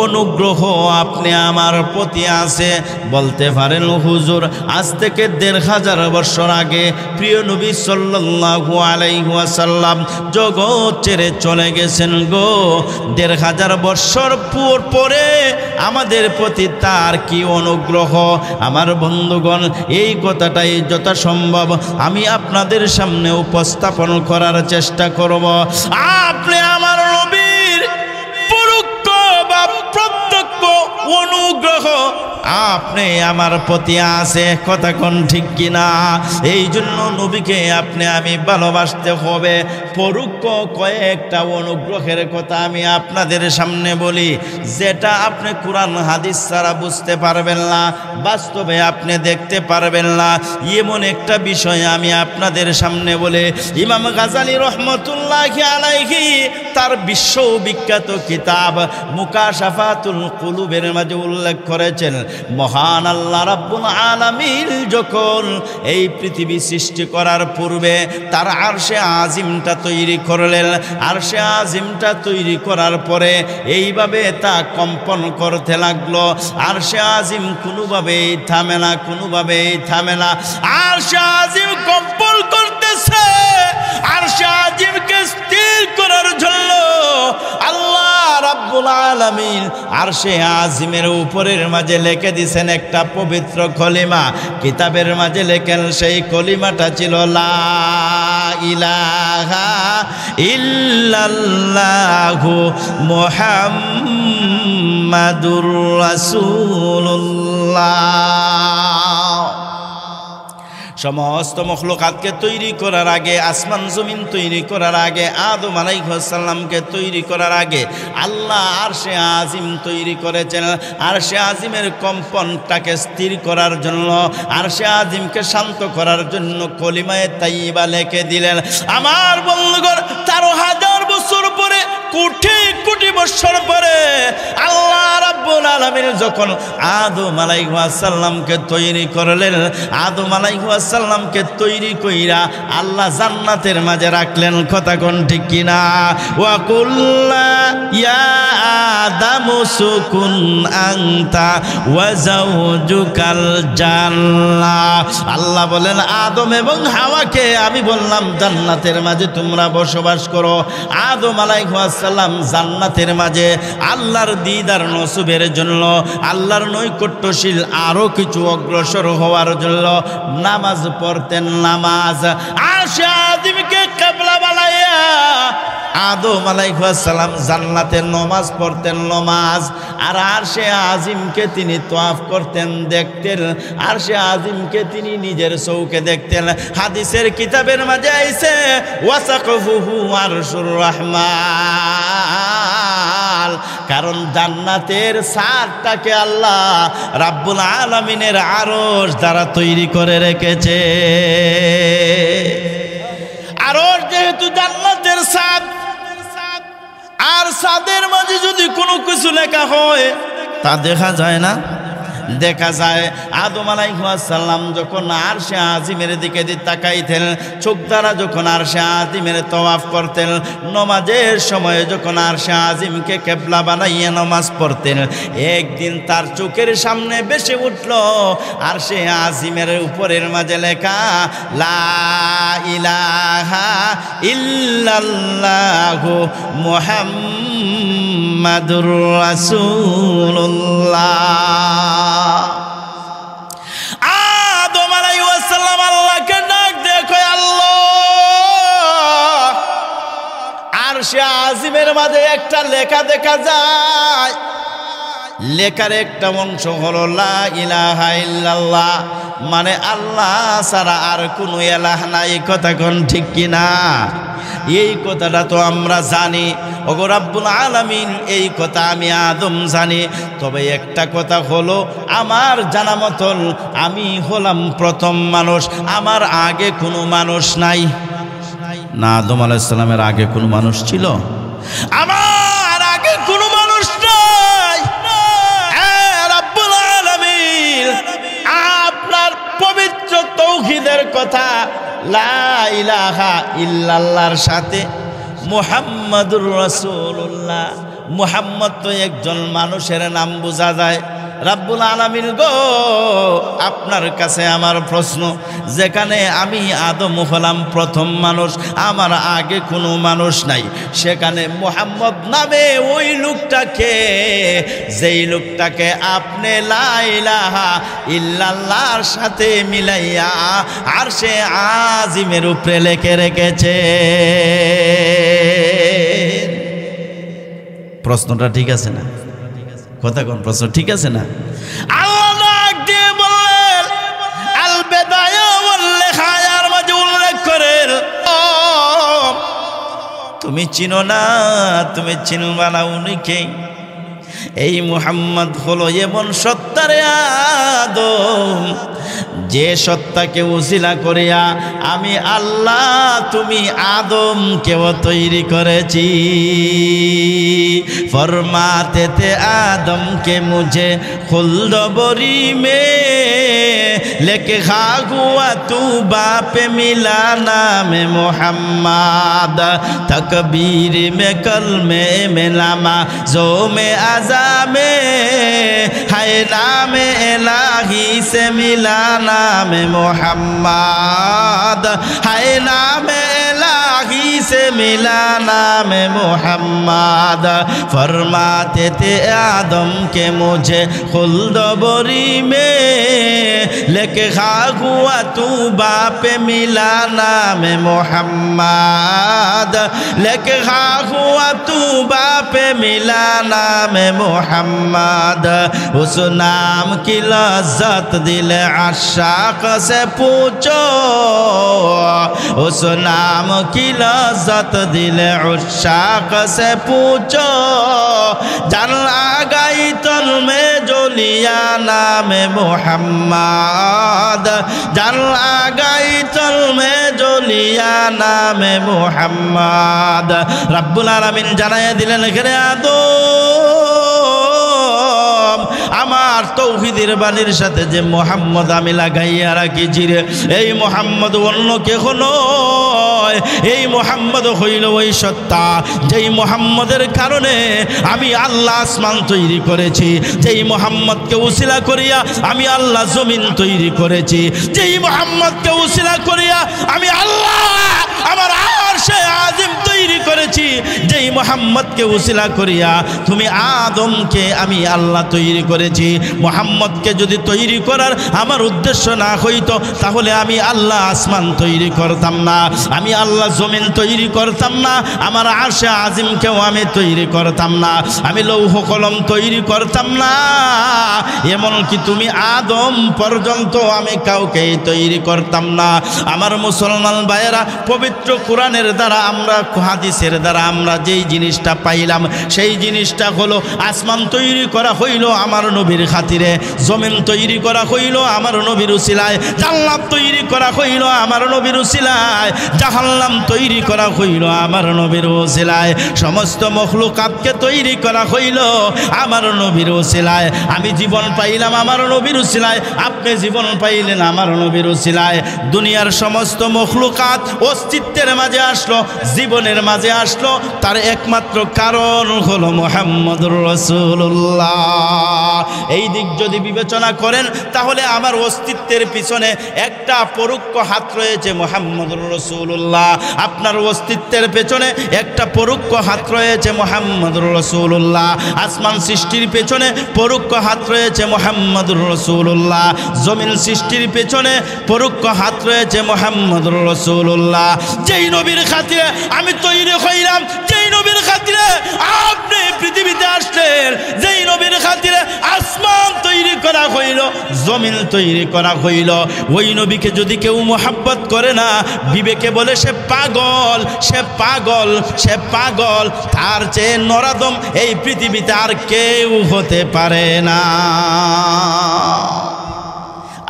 অনুগ্রহ আপনি আমার প্রতি আছে। বলতে পারেন হুজুর, আজ থেকে ১৫০০ বছর আগে প্রিয় নবী সাল্লাল্লাহু আলাইহি ওয়াসাল্লাম জগৎ ছেড়ে চলে গেছেন গো। ১৫০০ বছর পরে আমাদের প্রতি তার কি অনুগ্রহ। আমার বন্ধুগণ, এই কথাটাই যথাসম্ভব আমি আপনাদের সামনে উপস্থাপন করার চেষ্টা করব। আপনি আমার নবীর পরোক্ষ বা প্রত্যক্ষ অনুগ্রহ আপনি আমার প্রতি আছে, কথা কোন ঠিক কিনা? এই জন্য নবীকে আপনি আমি ভালোবাসতে হবে। পরোক্ষ কয়েকটা অনুগ্রহের কথা আমি আপনাদের সামনে বলি, যেটা আপনি কোরআন হাদিস ছাড়া বুঝতে পারবেন না, বাস্তবে আপনি দেখতে পারবেন না। এমন একটা বিষয় আমি আপনাদের সামনে বলে, ইমাম গাজালি রহমতুল্লাহি আলাইহি তার বিশ্ববিখ্যাত কিতাব মুকাশাফাতুল কুলুবের মাঝে উল্লেখ করেছেন, মহান আল্লাহ রাব্বুল আলামিন যখন এই পৃথিবী সৃষ্টি করার পূর্বে তার আরশে আজিমটা তৈরি করলেন। আরশে আজিমটা তৈরি করার পরে এইভাবে তা কম্পন করতে লাগলো। আরশে আজিম কোনোভাবেই থামে না, কোনোভাবেই থামে না। আরশে আজিম কম্পন করতেছে। আরশে আজিমকে স্থির করার জন্য আল্লাহ রাব্বুল আলামিন আরশে আজিমের উপরের মাঝে লিখে দিয়েছেন একটা পবিত্র কলিমা। কিতাবের মাঝে লেখেন, সেই কলিমাটা ছিল লা ইলাহা ইল্লাল্লাহু মুহাম্মাদুর রাসূলুল্লাহ। সমস্ত মখলুকাতকে তৈরি করার আগে, আসমান জমিন তৈরি করার আগে, আদম আলাইহিস সালামকে তৈরি করার আগে আল্লাহ আরশে আজিম তৈরি করেছেন। আরশে আজিমের কম্পনটাকে স্থির করার জন্য, আরশে আজিমকে শান্ত করার জন্য কলিমায়ে তাইয়্যিবা লিখে দিলেন। আমার বন্ধুগণ, ১৩,০০০ বছর পরে, কোটি কোটি বছর পরে আল্লাহ রাব্বুল আলামিন যখন আদম আলাইহিস সালামকে তৈরি করলেন, আদম আলাইহিস সালামকে তৈরি কইরা আল্লাহ জান্নাতের মাঝে রাখলেন, কথা কোন ঠিক কিনা? ওয়া কুল্লা ইয়া আদামু সুকুন আনতা ওয়া যাওজুকাল জান্নাহ। আল্লাহ বলেন, আদম এবং হাওয়াকে আমি বললাম জান্নাতের মাঝে তোমরা বসবাস করো। আদম আলাইহিস সালাম জান্নাতের মাঝে আল্লাহর দিদার নসিবের জন্য, আল্লাহর নৈকট্যশীল আরো কিছু অগ্রসর হওয়ার জন্য নামাজ পড়তেন। নামাজ আরশে আজিমকে কিবলা বানাইয়া আদম আলাইহিস সালাম জান্নাতে নামাজ পড়তেন, নামাজ। আর আরশে আজিমকে তিনি তওয়াফ করতেন, দেখতেন। আরশে আজিমকে তিনি নিজের চোখে দেখতেন। হাদিসের কিতাবের মাঝে আইছে ওয়াসাকফুহু আরশুর রহমান, কারণ জান্নাতের ছাদটাকে আল্লাহ রাব্বুল আলামিনের আরশ দ্বারা তৈরি করে রেখেছে। আরশ যেহেতু জান্নাতের ছাদ, আর ছাদের মাঝে যদি কোনো কিছু লেখা হয় তা দেখা যায় না, দেখা যায়। আদম আলাইহিস সালাম যখন আরশে আজিমের দিকে তাকাইতেন, চোখ দ্বারা যখন আরশে আজিমের তওয়াফ করতেন, নমাজের সময় যখন আরশে আজিমকে কিবলা বানাইয়া নামাজ পড়তেন, একদিন তার চোখের সামনে ভেসে উঠল আরশে আজিমের উপরের মাঝে লেখা লা ইলাহা ইল্লাল্লাহু মুহাম্মাদুর রাসূলুল্লাহ। আদম আলাইহিস সালাম আল্লাহকে ডাক দিয়ে কয়, আল্লাহ আজিমের মাঝে একটা লেখা দেখা যায়। লেখার একটা অংশ হলো লা ইলাহা ইল্লাল্লাহ, মানে আল্লাহ ছাড়া আর কোনো ইলাহ নাই। কথা কোন ঠিক কিনা? এই কথাটা তো আমরা জানি, ওগো রাব্বুল আলামিন, এই কথা আমি আদম জানি। তবে একটা কথা হলো, আমার জানা মতন আমি হলাম প্রথম মানুষ, আমার আগে কোনো মানুষ নাই। না, আদম আলাইহিস সালামের আগে কোনো মানুষ ছিল? আমার আগে কোনো মানুষ নাই। রাব্বুল আলামিন আপনার পবিত্র তাওহীদের কথা লা ইলাহা ইল্লাল্লাহর সাথে মুহাম্মাদুর রাসূলুল্লাহ, মুহাম্মদ তো একজন মানুষের নাম বোঝা যায়। রাব্বুল আলামিন গো, আপনার কাছে আমার প্রশ্ন, যেখানে আমি আদম হলাম প্রথম মানুষ, আমার আগে কোনো মানুষ নাই, সেখানে মুহাম্মদ নামে ওই লোকটাকে, যেই লোকটাকে আপনি লা ইলাহা ইল্লাল্লাহর সাথে মিলাইয়া আরশে আজিমের উপরে লিখে রেখেছে। প্রশ্নটা ঠিক আছে না? কথা কোন প্রশ্ন ঠিক আছে না? আল্লাহ দিয়ে বললেন, আল বেদায়া ওয়াল নিহায়ার মাঝে উল্লেখ করেন, তুমি চিনো না, তুমি চিনবা না উনিকে। এই মুহাম্মদ হলো এমন সত্তারে আদম, যে সত্তাকে উসিলা করিয়া আমি আল্লাহ তুমি আদমকেও তৈরি করেছি। ফরমাতে তে আদম কে মুঝে খুলদ বরি মে লেকে খাগুয়া তু বাপে মিলা নামে মোহাম্মদ তকবীর মে কলমে মেলামা জো মে আজামে হায় নামে এলাহি সে মিলা নামে মোহাম্মদ হায় নামে এলাহি से मिला नाम मोहम्मद फरमाते थे आदम के मुझे खुल्द बरी में लेके खा हुआ तू बाप मिला नाम मोहम्मद लेके खा हुआ तू बाप मिला नाम मोहम्मद उस नाम की लज्जत दिल आशाक से पूछो उस नाम की लज्जत दिल उशाक से पूछो जल आ गई तन में जो लिया नाम मोहम्मद जल आ गई तन में जो लिया नाम मोहम्मद रब्बुल आलमीन জানাইয়া দিলেন ঘরে আদম আমার তৌহিদের বাণীর সাথে যে মোহাম্মদ আমি লাগাইয়া রাখিছি রে, এই মোহাম্মদ অন্য কেহ নয়, এই মোহাম্মদ হইল ওই সত্তা যেই মোহাম্মদের কারণে আমি আল্লাহ আসমান তৈরি করেছি, যেই মোহাম্মদকে উসিলা করিয়া আমি আল্লাহ জমিন তৈরি করেছি, যেই মোহাম্মদকে উসিলা করিয়া আমি আল্লাহ আমার আরশে আজিম তৈরি করেছি, যেই মোহাম্মদকে উসিলা করিয়া তুমি আদমকে আমি আল্লাহ তৈরি করেছি। মোহাম্মদকে যদি তৈরি করার আমার উদ্দেশ্য না হইতো তাহলে আমি আল্লাহ আসমান তৈরি করতাম না, আমি আল্লাহ জমিন তৈরি করতাম না, আমার আরশে আজিমকেও আমি তৈরি করতাম না, আমি লৌহ কলম তৈরি করতাম না, এমনকি তুমি আদম পর্যন্ত আমি কাউকেই তৈরি করতাম না। আমার মুসলমান ভাইয়েরা, পবিত্র কোরআনের দ্বারা আমরা হাদিসের দ্বারা আমরা যেই জিনিসটা পাইলাম সেই জিনিসটা হলো আসমান তৈরি করা হইল আমার নবীর খাতিরে, জমিন তৈরি করা হইল আমার নবীর উসিলায়, জান্নাত তৈরি করা হইল আমার নবীর উসিলায়, জাহান্নাম তৈরি করা হইল আমার নবীর উসিলায়, সমস্ত মখলুকাতকে তৈরি করা হইল আমার নবীর উসিলায়। আমি জীবন পাইলাম আমার নবীর উসিলায়, আপনি জীবন পাইলেন আমার নবীর উসিলায়। দুনিয়ার সমস্ত মখলুকাত অস্তিত্বের মাঝে আসলো, জীবনের মাঝে আসলো, তার একমাত্র কারণ হলো মুহাম্মদুর রাসূলুল্লাহ। এই দিক যদি বিবেচনা করেন তাহলে আমার অস্তিত্বের পিছনে একটা পরোক্ষ হাত রয়েছে মুহাম্মদুর রাসূলুল্লাহ, আপনার অস্তিত্বের পেছনে একটা পরোক্ষ হাত রয়েছে মুহাম্মদুর রাসূলুল্লাহ, আসমান সৃষ্টির পেছনে পরোক্ষ হাত রয়েছে মুহাম্মদুর রাসূলুল্লাহ, জমিন সৃষ্টির পেছনে পরোক্ষ হাত রয়েছে মুহাম্মদুর রাসূলুল্লাহ। যেই নবীর খাতিরে আমি তৈরি হইলাম, যেই নবীর খাতিরে খাতিরে আপনি পৃথিবীতে আসলেন, যেই নবীর খাতিরে আসমান তৈরি করা হইল, জমিন তৈরি করা হইল, ওই নবীকে যদি কেউ মোহাব্বত করে না, বিবেকে বলে সে পাগল, সে পাগল, সে পাগল। তার চেয়ে নরাদম এই পৃথিবীতে আর কেউ হতে পারে না।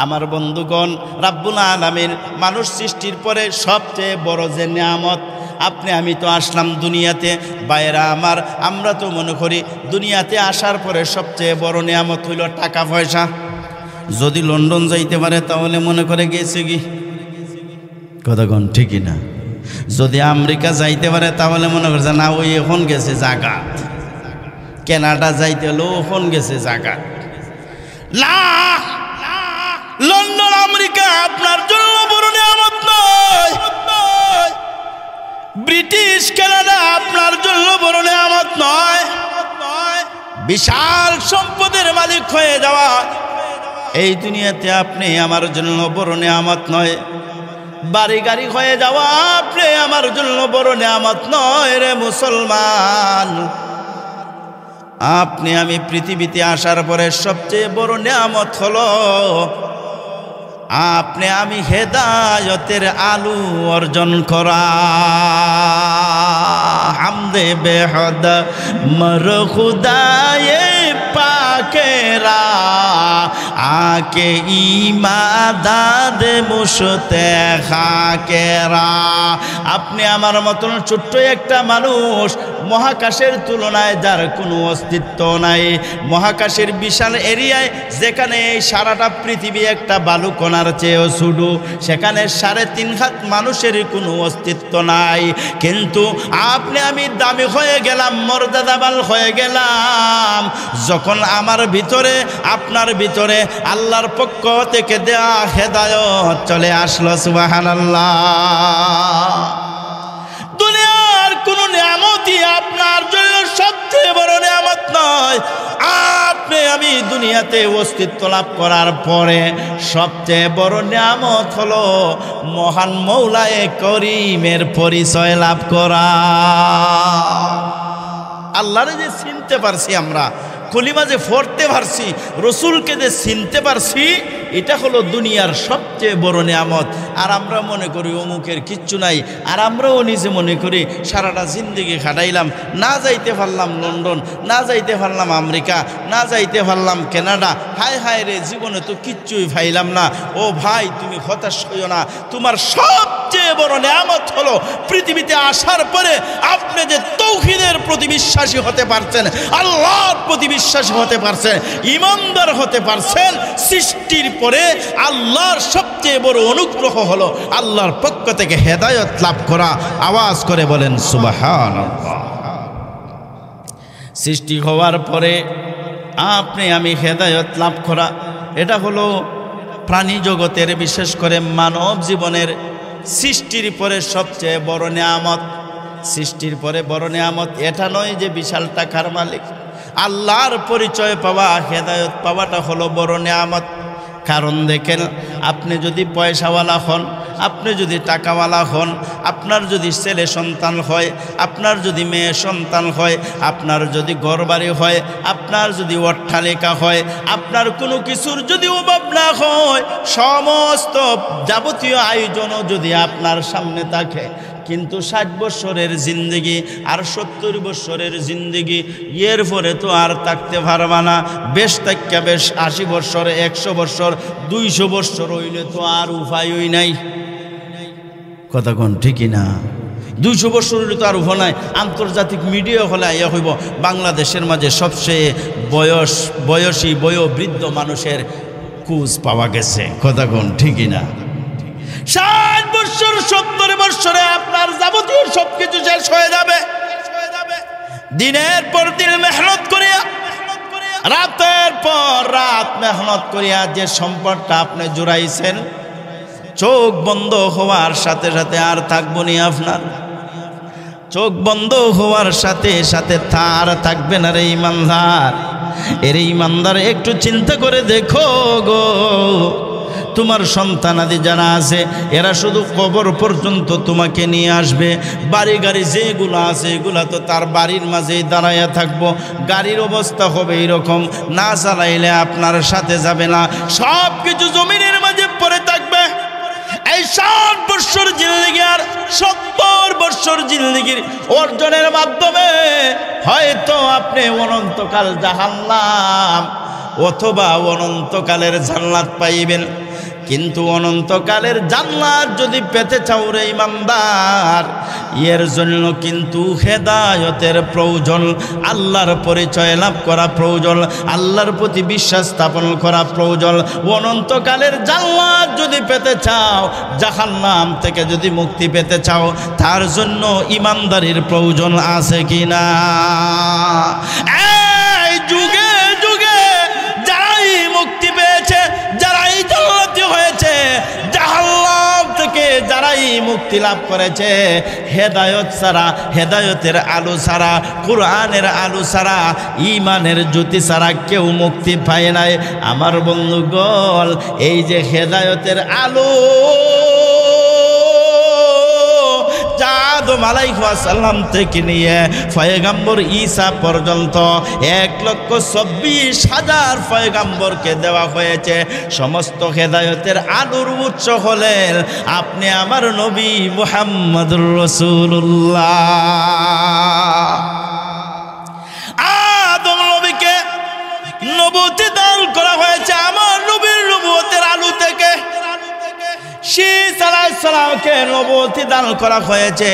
আমার বন্ধুগণ, রাব্বুল আলামিন মানুষ সৃষ্টির পরে সবচেয়ে বড় যে নিয়ামত, আপনি আমি তো আসলাম দুনিয়াতে, বাইরা আমার, আমরা তো মনে করি দুনিয়াতে আসার পরে সবচেয়ে বড় নিয়ামত হইল টাকা পয়সা। যদি লন্ডন যাইতে পারে তাহলে মনে করে গেছে কি, কতক্ষণ ঠিকই না। যদি আমেরিকা যাইতে পারে তাহলে মনে করছে না ওই এখন গেছে জাগাত। কানাডা যাইতে হলো এখন গেছে জাগাত। না, লন্ডন আমেরিকা আপনার জন্য বড় নিয়ামত নয়। ব্রিটিশ কানাডা আপনার জন্য বড় নিয়ামত নয়। বিশাল সম্পদের মালিক হয়ে যাওয়া এই দুনিয়াতে আপনি আমার জন্য বড় নিয়ামত নয়। বাড়ি গাড়ি হয়ে যাওয়া আপনি আমার জন্য বড় নিয়ামত নয় রে মুসলমান। আপনি আমি পৃথিবীতে আসার পরে সবচেয়ে বড় নিয়ামত হলো আপনি আমি হেদায়তের আলো অর্জন করা। হামদে বেহদ মর খুদায়ে পাকেরা আকে ইমাদাদ মুশতে খাকেরা। আপনি আমার মতন ছোট্ট একটা মানুষ, মহাকাশের তুলনায় যার কোনো অস্তিত্ব নাই, মহাকাশের বিশাল এরিয়ায় যেখানে এই সারাটা পৃথিবী একটা বালুকণার চেয়েও ছোট, সেখানে 3.5 হাত মানুষের কোনো অস্তিত্ব নাই। কিন্তু আপনি আমি দামি হয়ে গেলাম, মর্যাদাবান হয়ে গেলাম যখন আমার ভিতরে আপনার ভিতরে আল্লাহর পক্ষ থেকে দেয়া হেদায়েত চলে আসলো। সুবহানাল্লাহ। দুনিয়ার কোন নিয়ামতই আপনার জন্য সবচেয়ে বড় নিয়ামত নয়। আপনি আমি দুনিয়াতে অস্তিত্ব লাভ করার পরে সবচেয়ে বড় নিয়ামত হলো মহান মৌলায়ে করিমের পরিচয় লাভ করা। আল্লাহরে যে চিনতে পারছি আমরা, কলিমা যে পড়তে পারছি, রসুলকে যে চিনতে পারছি, এটা হলো দুনিয়ার সবচেয়ে বড় নিয়ামত। আর আমরা মনে করি অমুকের কিচ্ছু নাই, আর আমরাও নিজে মনে করি সারাটা জিন্দেগি খাটাইলাম, না যাইতে পারলাম লন্ডন, না যাইতে পারলাম আমেরিকা, না যাইতে পারলাম কানাডা, হায় হায় রে জীবনে তো কিচ্ছুই পাইলাম না। ও ভাই, তুমি হতাশ হইও না। তোমার সবচেয়ে বড় নিয়ামত হলো পৃথিবীতে আসার পরে আপনি যে তৌহিদের প্রতি বিশ্বাসী হতে পারছেন, আল্লাহর প্রতি বিশ্বাসী হতে পারছেন, ঈমানদার হতে পারছেন। সৃষ্টির পরে আল্লাহর সবচেয়ে বড় অনুগ্রহ হলো আল্লাহর পক্ষ থেকে হেদায়েত লাভ করা। আওয়াজ করে বলেন সুবহানাল্লাহ। সৃষ্টি হওয়ার পরে আপনি আমি হেদায়েত লাভ করা, এটা হলো প্রাণী জগতের, বিশেষ করে মানব জীবনের সৃষ্টির পরে সবচেয়ে বড় নিয়ামত। সৃষ্টির পরে বড় নিয়ামত এটা নয় যে বিশাল টাকার মালিক। আল্লাহর পরিচয় পাওয়া, হেদায়েত পাওয়াটা হলো বড় নিয়ামত। কারণ দেখেন, আপনি যদি পয়সাওয়ালা হন, আপনি যদি টাকাওয়ালা হন, আপনার যদি ছেলে সন্তান হয়, আপনার যদি মেয়ে সন্তান হয়, আপনার যদি ঘরবাড়ি হয়, আপনার যদি অট্টালিকা হয়, আপনার কোনো কিছুর যদি অভাব না হয়, সমস্ত যাবতীয় আয়োজনও যদি আপনার সামনে থাকে, কিন্তু 60 বছরের জিন্দগি আর 70 বছরের জিন্দগি, এর পরে তো আর থাকতে পারবা না। বেশ থাকা বেশ 80 বছর, 100 বছর, 200 বছর হইলে তো আর উপায়ই নাই। কথা কোন ঠিকই না? 200 বছর হইলে তো আর উপায় নাই। আন্তর্জাতিক মিডিয়া হলে ইয়া হইব বাংলাদেশের মাঝে সবচেয়ে বয়সী বয়োবৃদ্ধ মানুষের খোঁজ পাওয়া গেছে। কথা কোন ঠিকই না? 60 বছর 70 বছরে আপনার যাবতীয় সবকিছু শেষ হয়ে যাবে। দিনের পর দিন মেহনত করিয়া, রাতের পর রাত মেহনত করিয়া যে সম্পদটা আপনি জুড়াইছেন, চোখ বন্ধ হওয়ার সাথে সাথে আর থাকবো নি আপনার। চোখ বন্ধ হওয়ার সাথে সাথে তার থাকবে না রে ইমানদার। এর ইমানদার একটু চিন্তা করে দেখো গো, তোমার সন্তানাদি যারা আছে এরা শুধু কবর পর্যন্ত তোমাকে নিয়ে আসবে। বাড়ি গাড়ি যেগুলো আছে এগুলা তো তার বাড়ির মাঝেই দাঁড়াইয়া থাকবো। গাড়ির অবস্থা হবে এরকম, না চালাইলে আপনার সাথে যাবে না, সব কিছু জমিনের মাঝে পড়ে থাকবে। এই 60 বছর জিন্দেগি আর 70 বছর জিন্দেগির অর্জনের মাধ্যমে হয়তো আপনি অনন্তকাল জাহান্নাম অথবা অনন্তকালের জান্নাত পাইবেন। কিন্তু অনন্তকালের জান্নাত যদি পেতে চাও রে ইমানদার, এর জন্য কিন্তু হেদায়েতের প্রয়োজন, আল্লাহর পরিচয় লাভ করা প্রয়োজন, আল্লাহর প্রতি বিশ্বাস স্থাপন করা প্রয়োজন। অনন্তকালের জান্নাত যদি পেতে চাও, জাহান্নাম থেকে যদি মুক্তি পেতে চাও, তার জন্য ইমানদারির প্রয়োজন আছে কিনা? এই যুগে যুগে যারাই মুক্তি পেয়েছে, যারাই জান্নাতি হয়েছে, জাহান্নাম থেকে যারাই মুক্তি লাভ করেছে, হেদায়েত ছাড়া, হেদায়েতের আলো ছাড়া, কোরআনের আলো ছাড়া, ঈমানের জ্যোতি ছাড়া কেউ মুক্তি পায় নাই। আমার বন্ধুগণ, এই যে হেদায়েতের আলো আদম আলাইহিস সালাম থেকে নিয়ে পয়গম্বর ঈসা পর্যন্ত 1,24,000 পয়গম্বরকে দেওয়া হয়েছে। সমস্ত হেদায়েতের আলোর উৎস হলেন আপনি আমার নবী মুহাম্মদুর রাসূলুল্লাহ। আদম নবীকে নবুয়ত দান করা হয়েছে আমার নবীর নবুয়তের আলো থেকে। শীস আলাইহিস সালামকে নবুয়ত দান করা হয়েছে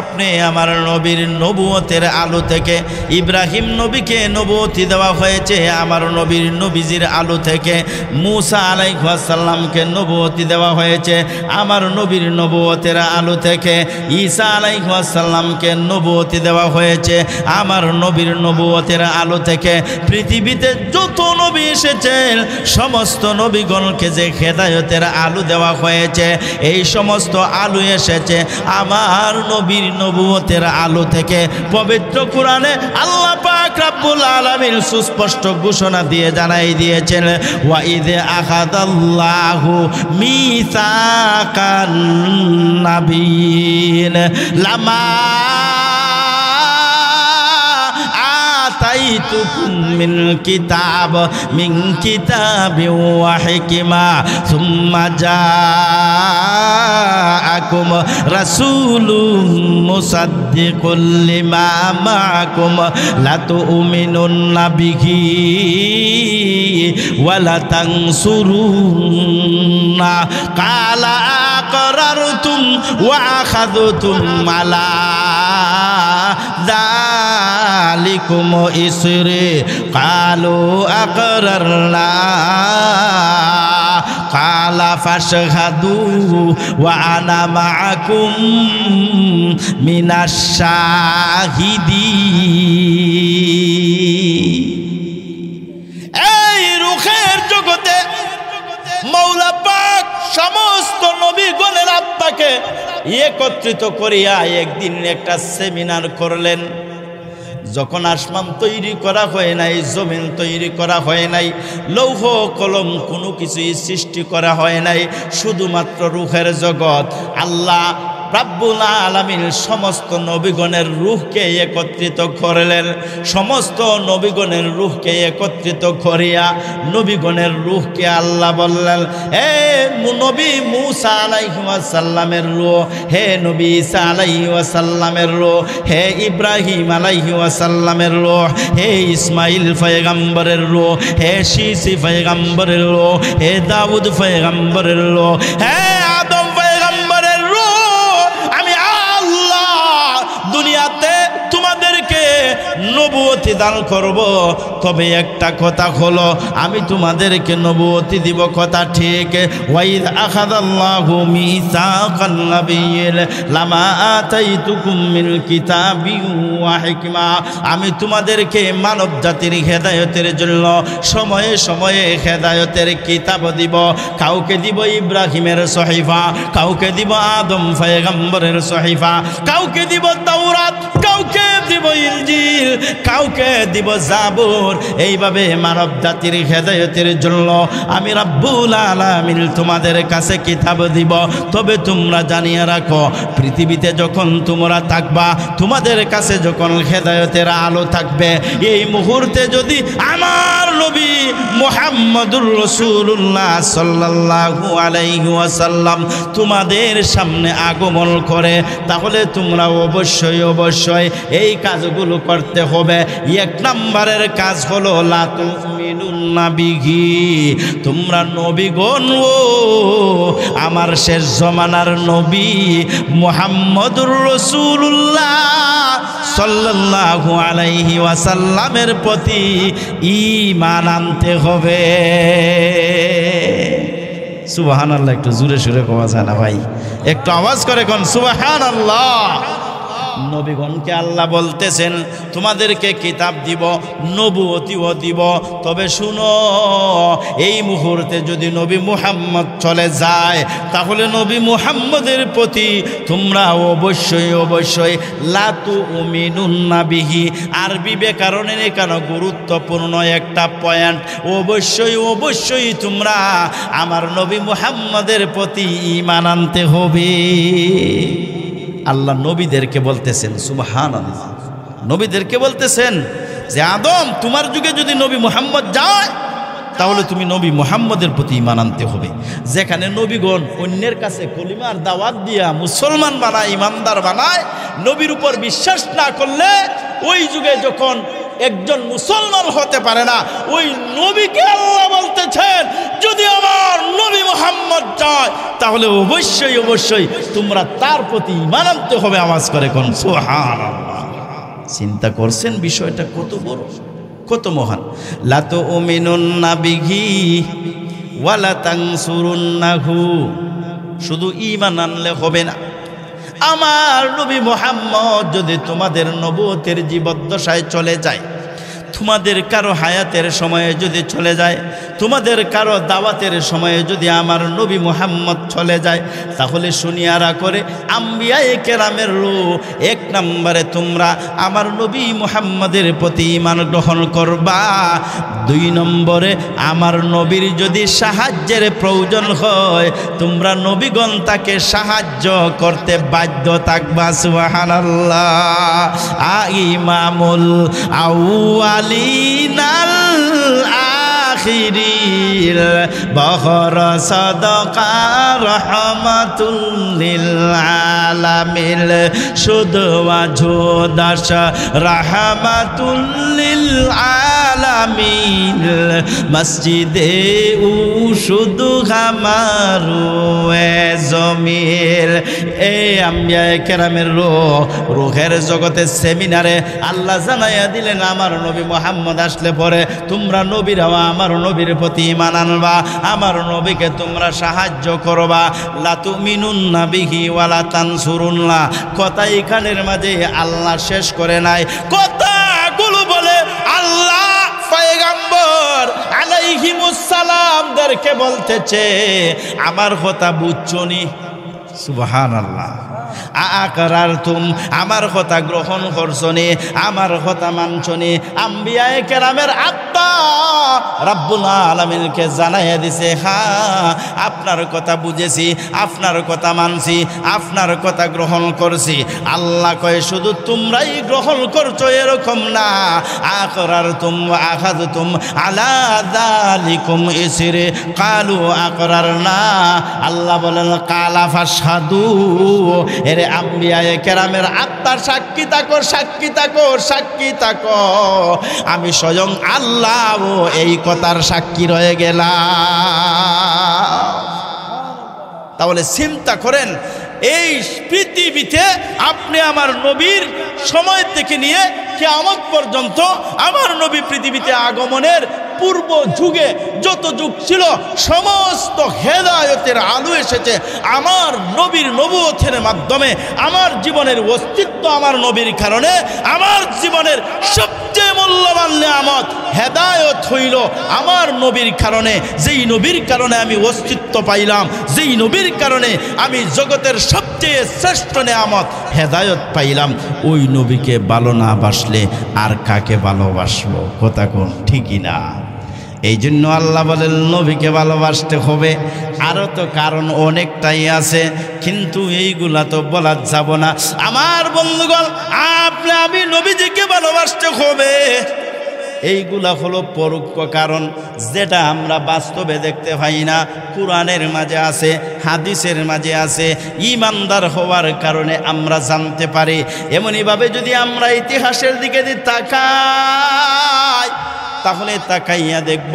আপনি আমার নবীর নবুয়তের আলো থেকে। ইব্রাহিম নবীকে নবুয়ত দেওয়া হয়েছে আমার নবীর নবীজির আলো থেকে। মূসা আলাইহিস সালামকে নবুয়ত দেওয়া হয়েছে আমার নবীর নবুয়তের আলো থেকে। ঈসা আলাইহিস সালামকে নবুয়ত দেওয়া হয়েছে আমার নবীর নবুয়তের আলো থেকে। পৃথিবীতে যত নবী এসেছেন সমস্ত নবীগণকে যে হেদায়েতের আলো দেওয়া হয়েছে, এই সমস্ত আলো এসেছে আমার নবীর নবুয়তের আলো থেকে। পবিত্র কোরআনে আল্লাহ পাক রব্বুল আলামিন সুস্পষ্ট ঘোষণা দিয়ে জানাই দিয়েছেন, ওয়া ইয আখাযাল্লাহু মিসাকান নাবিয়িন লামা আতাইতুকুম মিন কিতাবিন ওয়া হিকমা সুম্মা জাআকুম রাসূলুম মুসাদ্দিকুল লিমা মাআকুম লাতুমিনুন্না বিহি ওয়া লাতানসুরুন্না ক্বালা আকরারতুম ওয়া আখাযতুম আলা যালিকুম ইসরি ক্বালু আকরারনা ক্বালা ফাশহাদু ওয়া আনা মাআকুম মিনাশ শাহিদিন। এই রূহের জগতে মওলা পাক সমস্ত নবীগণের আত্মাকে একত্রিত করিয়া একদিন একটা সেমিনার করলেন। যখন আসমান তৈরি করা হয় নাই, জমিন তৈরি করা হয় নাই, লৌহ কলম কোনো কিছুই সৃষ্টি করা হয় নাই, শুধুমাত্র রূহের জগৎ, আল্লাহ রাব্বুল আলামিন সমস্ত নবীগণের রূহকে একত্রিত করলেন। সমস্ত নবীগণের রূহকে একত্রিত করিয়া নবীগণের রূহকে আল্লাহ বললেন, হে নবী মূসা আলাইহিস সালামের রূহ, হে নবী ঈসা আলাইহিস সালামের রূহ, হে ইব্রাহিম আলাইহিস সালামের রূহ, হে ইসমাইল পয়গম্বরের রূহ, হে শীসি পয়গম্বরের রূহ, হে দাউদ পয়গম্বরের রূহ, হে আদম পয়গম্বরের রূহ, আমি আল্লাহ দুনিয়াতে তোমাদেরকে নবুয়ত দান করব। তবে একটা কথা হলো, আমি তোমাদেরকে নবুয়ত দিব, কথা ঠিক। ওয়াইদ আখাযাল্লাহু মিসাকান নাবিয়্যিন লামা আতাইতুকুম মিন কিতাবিন ওয়া হিকমা। আমি তোমাদেরকে মানব জাতির হেদায়েতের জন্য সময়ে সময়ে হেদায়েতের কিতাব দিব। কাউকে দিব ইব্রাহিমের সহিফা, কাউকে দিব আদম পয়গম্বরের সহিফা, কাউকে দিব তাওরাত, কাউকে দিব ইনজিল, কাউকে কাউকে দিব জাবুর। এইভাবে মানব জাতির হেদায়েতের জন্য আমি রাব্বুল আলামিন তোমাদের কাছে কিতাব দিব। তবে তোমরা জানিয়ে রাখো, পৃথিবীতে যখন তোমরা থাকবা, তোমাদের কাছে যখন হেদায়েতের আলো থাকবে, এই মুহূর্তে যদি আমার নবী মুহাম্মদুর রাসূলুল্লাহ সাল্লাল্লাহু আলাইহি ওয়াসাল্লাম তোমাদের সামনে আগমন করে, তাহলে তোমরা অবশ্যই এই কাজগুলো করতে হবে। এক নম্বরের কাজ হলো লা তুমিনুন্না বিহি, তোমরা নবীগণ ও আমার শেষ জমানার নবী মুহাম্মদুর রাসূলুল্লাহ সাল্লাল্লাহু আলাইহি ওয়াসাল্লামের প্রতি ঈমান আনতে হবে। সুবহানাল্লাহ। একটু জোরে সুরে কোয়া যায় না ভাই? একটু আওয়াজ করে কোন সুবহানাল্লাহ। নবীগণকে আল্লাহ বলতেছেন তোমাদেরকে কিতাব দিব, নবুয়তিও দিব। তবে শুনো, এই মুহূর্তে যদি নবী মুহাম্মদ চলে যায়, তাহলে নবী মুহাম্মদের প্রতি তোমরা অবশ্যই লা তুমিনুন্না বিহি। আরবি ব্যাকরণের এখানে গুরুত্বপূর্ণ একটা পয়েন্ট, অবশ্যই তোমরা আমার নবী মুহাম্মদের প্রতি ঈমান আনতে হবে। আল্লাহ নবীদেরকে বলতেছেন, সুবহানাল্লাহ, নবীদেরকে বলতেছেন যে আদম তোমার যুগে যদি নবী মুহাম্মদ যায়, তাহলে তুমি নবী মুহাম্মদের প্রতি ঈমান আনতে হবে। যেখানে নবীগণ অন্যের কাছে কলিমার দাওয়াত দিয়া মুসলমান বানায়, ঈমানদার বানায়, নবীর উপর বিশ্বাস না করলে ওই যুগে যখন একজন মুসলমান হতে পারে না, ওই নবীকে আল্লাহ বলতেছেন যদি আমার নবী মুহাম্মদ যায়, তাহলে অবশ্যই তোমরা তার প্রতি ঈমান আনতে হবে। আওয়াজ করে কোন সুবহানাল্লাহ। চিন্তা করছেন বিষয়টা কত বড়, কত মহান। লা তুমিনুন্না বিহি ওয়া লা তানসুরুন্নাহু, শুধু ঈমান আনলে হবে না। আমার নবী মুহাম্মদ যদি তোমাদের নবুয়তের জীবদ্দশায় চলে যায়, তোমাদের কারো হায়াতের সময়ে যদি চলে যায়, তোমাদের কারো দাওয়াতের সময়ে যদি আমার নবী মুহাম্মদ চলে যায়, তাহলে শুনিয়ারা করে আম্বিয়ায়ে কেরামের এক নম্বরে তোমরা আমার নবী মুহাম্মদের প্রতি ঈমান গ্রহণ করবা। 2 নম্বরে আমার নবীর যদি সাহায্যের প্রয়োজন হয়, তোমরা নবীগণ তাকে সাহায্য করতে বাধ্য থাকবা। সুবহানাল্লাহ। ইমামুল আউয়ালিনাল আখিরিল বহর সাদাকা রহমাতুল লিল আলামিল শুধু ওয়াজুদাশ রহমাতুল লিল আলামিন মসজিদে উ শুধু হামারু এ জমির। এই আম্বিয়ায়ে কেরামের রূহের জগতে সেমিনারে আল্লাহ জানাইয়া দিলেন আমার নবী মুহাম্মদ আসলে পরে তোমরা নবীরা আমার নবীর প্রতি ঈমান আনবা, আমার নবীকে তোমরা সাহায্য করবা। লা তুমিনুন্না বিহি ওয়া লা তানসুরুন্না। কথা এখানের মাঝে আল্লাহ শেষ করে নাই, কথাগুলো বলে আল্লাহ পয়গম্বর আলাইহিমুস সালামদেরকে বলতেছে আমার কথা বুঝছনি? সুবহানাল্লাহ। আকরারতুম, আমার কথা গ্রহণ করছনি, আমার কথা মানছনি? আম্বিয়ায়ে কেরামের আত্মা রাব্বুল আলামিনকে জানাইয়া দিছে, হ্যাঁ আপনার কথা বুঝেছি, আপনার কথা মানছি, আপনার কথা গ্রহণ করছি। আল্লাহ কয় শুধু তোমরাই গ্রহণ করছো এরকম না, আকরারতুম ওয়া আখাযতুম আলা যালিকুম ইসরি ক্বালু আকরারনা। আল্লাহ বলেন কালা ফাশহাদু, এরে আম্বিয়ায়ে কেরামের আত্মা সাক্ষী থাকো, সাক্ষী থাকো, সাক্ষী থাকো। আমি স্বয়ং আল্লাহ এই কথার সাক্ষী রয়ে গেলাম। তাহলে চিন্তা করেন, এই পৃথিবীতে আপনি আমার নবীর সময় থেকে নিয়ে কিয়ামত পর্যন্ত আমার নবী পৃথিবীতে আগমনের পূর্ব যুগে যত যুগ ছিল সমস্ত হেদায়েতের আলো এসেছে আমার নবীর নবুয়তের মাধ্যমে। আমার জীবনের অস্তিত্ব আমার নবীর কারণে। আমার জীবনের সবচেয়ে মূল্যবান নিয়ামত হেদায়েত হইল আমার নবীর কারণে। যেই নবীর কারণে আমি অস্তিত্ব পাইলাম, যেই নবীর কারণে আমি জগতের সবচেয়ে শ্রেষ্ঠ নিয়ামত হেদায়েত পাইলাম, ওই নবীকে ভালো না বাসলে আর কাকে ভালোবাসবো? কথা কোন ঠিকই না? এই জন্য আল্লাহ বলেন নবীকে ভালোবাসতে হবে। আরও তো কারণ অনেকটাই আছে, কিন্তু এইগুলা তো বলা যাব না। আমার বন্ধুগণ, আপনি আমি নবীজিকে ভালোবাসতে হবে। এইগুলা হলো পরোক্ষ কারণ, যেটা আমরা বাস্তবে দেখতে পাই না। কোরআনের মাঝে আছে, হাদিসের মাঝে আছে। ঈমানদার হওয়ার কারণে আমরা জানতে পারি। এমনইভাবে যদি আমরা ইতিহাসের দিকে তাকাই, তাহলে তাকাইয়া দেখব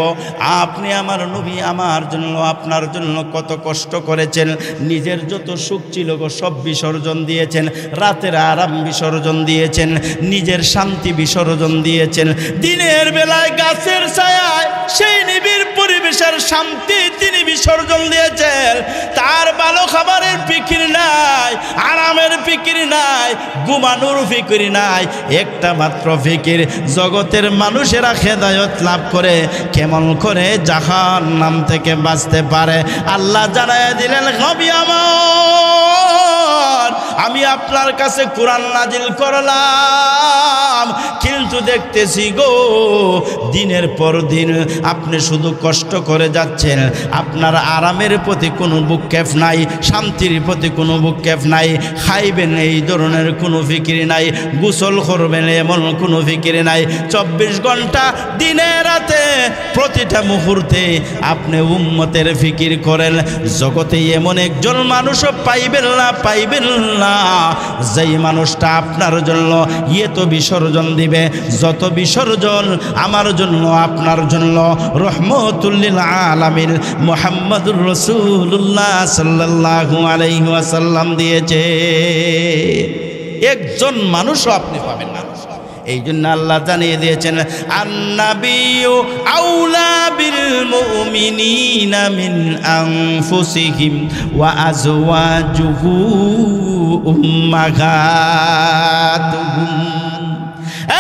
আপনি আমার নবী আমার জন্য আপনার জন্য কত কষ্ট করেছেন। নিজের যত সুখ ছিল সব বিসর্জন দিয়েছেন, রাতের আরাম বিসর্জন দিয়েছেন, নিজের শান্তি বিসর্জন দিয়েছেন। দিনের বেলায় গাছের ছায়ায় সেই নিবিড় পরিবেশের শান্তি তিনি বিসর্জন দিয়েছেন। তার ভালো খাবারের ফিকির নাই, আরামের ফিকির নাই, ঘুমানোর ফিকির নাই। একটা মাত্র ফিকির, জগতের মানুষেরা হেদায়েত লাভ করে কেমন করে জাহান্নাম থেকে বাঁচতে পারে। আল্লাহ জানায় দিলেন, নবী আমার, আমি আপনার কাছে কোরআন নাজিল করলাম, কিন্তু দেখতেছি গো দিনের পর দিন আপনি শুধু কষ্ট করে যাচ্ছেন। আপনার আরামের প্রতি কোনো বুকক্ষেপ নাই, শান্তির প্রতি কোনো বুকক্ষেপ নাই। খাইবেন এই ধরনের কোনো ফিকির নাই, গোসল করবেন এমন কোনো ফিকির নাই। 24 ঘন্টা দিনে রাতে প্রতিটা মুহূর্তে আপনি উম্মতের ফিকির করেন। জগতে এমন একজন মানুষও পাইবেন না যেই মানুষটা আপনার জন্য এত বিসর্জন দিবে, যত বিসর্জন আমার জন্য আপনার জন্য রহমতুল লিল আলামিন মুহাম্মদুর রাসূলুল্লাহ সাল্লাল্লাহু আলাইহি ওয়াসাল্লাম দিয়েছে। একজন মানুষও আপনি পাবেন না। এই জন্য আল্লাহ জানিয়ে দিয়েছেন, আন-নাবিয়্যু আউলা বিল মুমিনিনা মিন আনফুসিহিম ওয়া আজওয়াজুহু উম্মাহাতুহুম।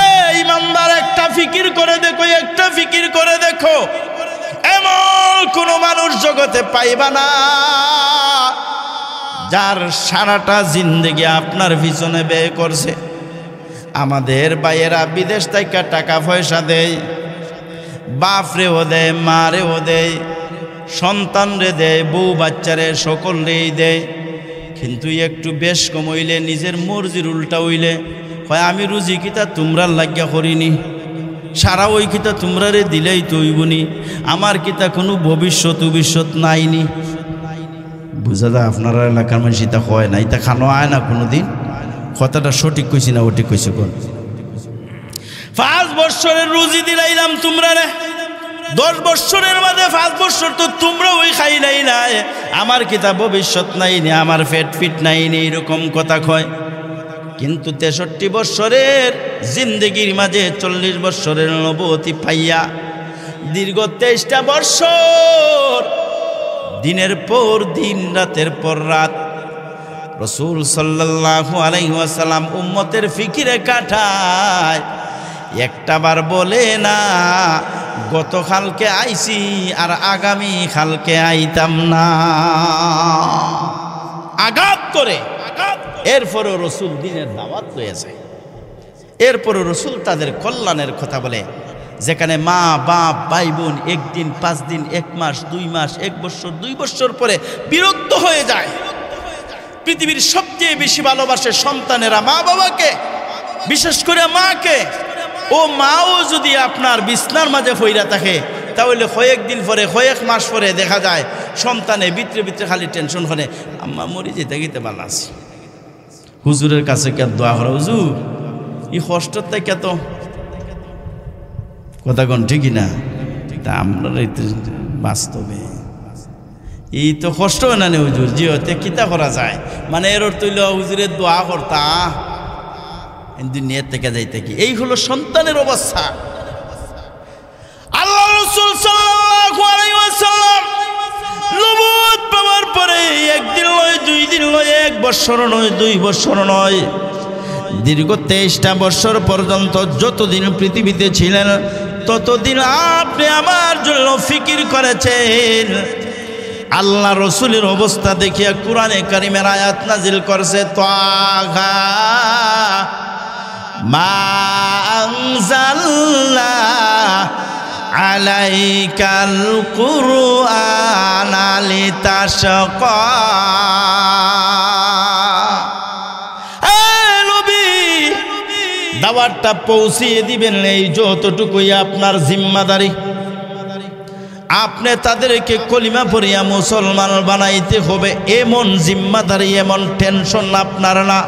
এই ইমানদার, একটা ফিকির করে দেখো, একটা ফিকির করে দেখো, এমন কোন মানুষ জগতে পাইবা না যার সারাটা জিন্দেগি আপনার পিছনে ব্যয় করছে। আমাদের ভাইয়েরা বিদেশ থেকে টাকা পয়সা দেয়, বাপরেও দেয়, মারেও দেয়, সন্তানরে দেয়, বউ বাচ্চারে সকলরেই দেয়। কিন্তু একটু বেশ কম হইলে, নিজের মর্জির উল্টা হইলে হয় আমি রুজি কিতা তোমরা লাগিয়া করিনি, সারা ওই কিতা তোমরা রে দিলেই তৈবনি, আমার কিতা কোনো ভবিষ্যৎ নাইনি। বুঝা যায় আপনারা এলাকার মানুষ ইতা হয় না, ইতা খানো আয় না কোনো দিন। কথাটা সঠিক কইছি না ওটি কইছি? কোন 5 বছরের রুজি দিলাইলাম তোমরা রে, 10 বছরের মাঝে 5 বছর তো তোমরা ওই খাই নাই নাই, আমার কিতা ভবিষ্যৎ নাই নি, আমার পেট ফিট নাই নি, এরকম কথা কয়। কিন্তু 63 বছরের জিন্দগির মাঝে 40 বছরের নবুয়তি পাইয়া দীর্ঘ 23টা বছর দিনের পর দিন, রাতের পর রাত রাসূল সাল্লাল্লাহু আলাইহি ওয়াসাল্লাম উম্মতের ফিকিরে কাটায়। একটাবার বলে না গতকালকে আইছি আর আগামী কালকে আইতাম না, আঘাত করে। এরপরও রসুল দিনের দাওয়াত লয়ে যায়, এরপরও রসুল তাদের কল্যাণের কথা বলে। যেখানে মা বাপ ভাই বোন একদিন 5 দিন 1 মাস 2 মাস 1 বছর 2 বছর পরে বিরক্ত হয়ে যায়। পৃথিবীর সবচেয়ে বেশি ভালোবাসে সন্তানেরা মা বাবাকে, বিশেষ করে মাকে। ও মাও যদি আপনার বিছনার মাঝে ফইরা থাকে, তাহলে কয়েকদিন পরে, কয়েক মাস পরে দেখা যায় সন্তানে ভিতরে ভিতরে খালি টেনশন করে, আম্মা মরি যেতে গেতে ভালো আছে। হুজুরের কাছে কে দোয়া করে, হুজুর এই কষ্টর তাই কে, তো কথা কোন ঠিকই না? তা আমরা বাস্তবে এই তো কষ্ট হয় না নে হুজুর, জি হতে কিতা করা যায়, মানে এর তৈল হুজুরের দোয়া করতা দুনিয়ার থেকে যাইতে কি। এই হলো সন্তানের অবস্থা। আল্লাহ রাসূল পরে একদিন নয়, 2 দিন নয়, 1 বছর নয়, 2 বছর নয়, দীর্ঘ 23টা বছর পর্যন্ত যতদিন পৃথিবীতে ছিলেন ততদিন আপনি আমার জন্য ফিকির করেছেন। আল্লাহ রসুলের অবস্থা দেখিয়া কুরআনে কারীমের আয়াত নাজিল করছে, তাহা মা আনজালনা আলাইকাল কুরআনা লিতাশকা। দাওয়াতটা পৌঁছিয়ে দিবেন, এই যতটুকুই আপনার জিম্মাদারি। আপনি তাদেরকে কলিমা পড়িয়া মুসলমান বানাইতে হবে, এমন জিম্মাদারি, এমন টেনশন আপনার না।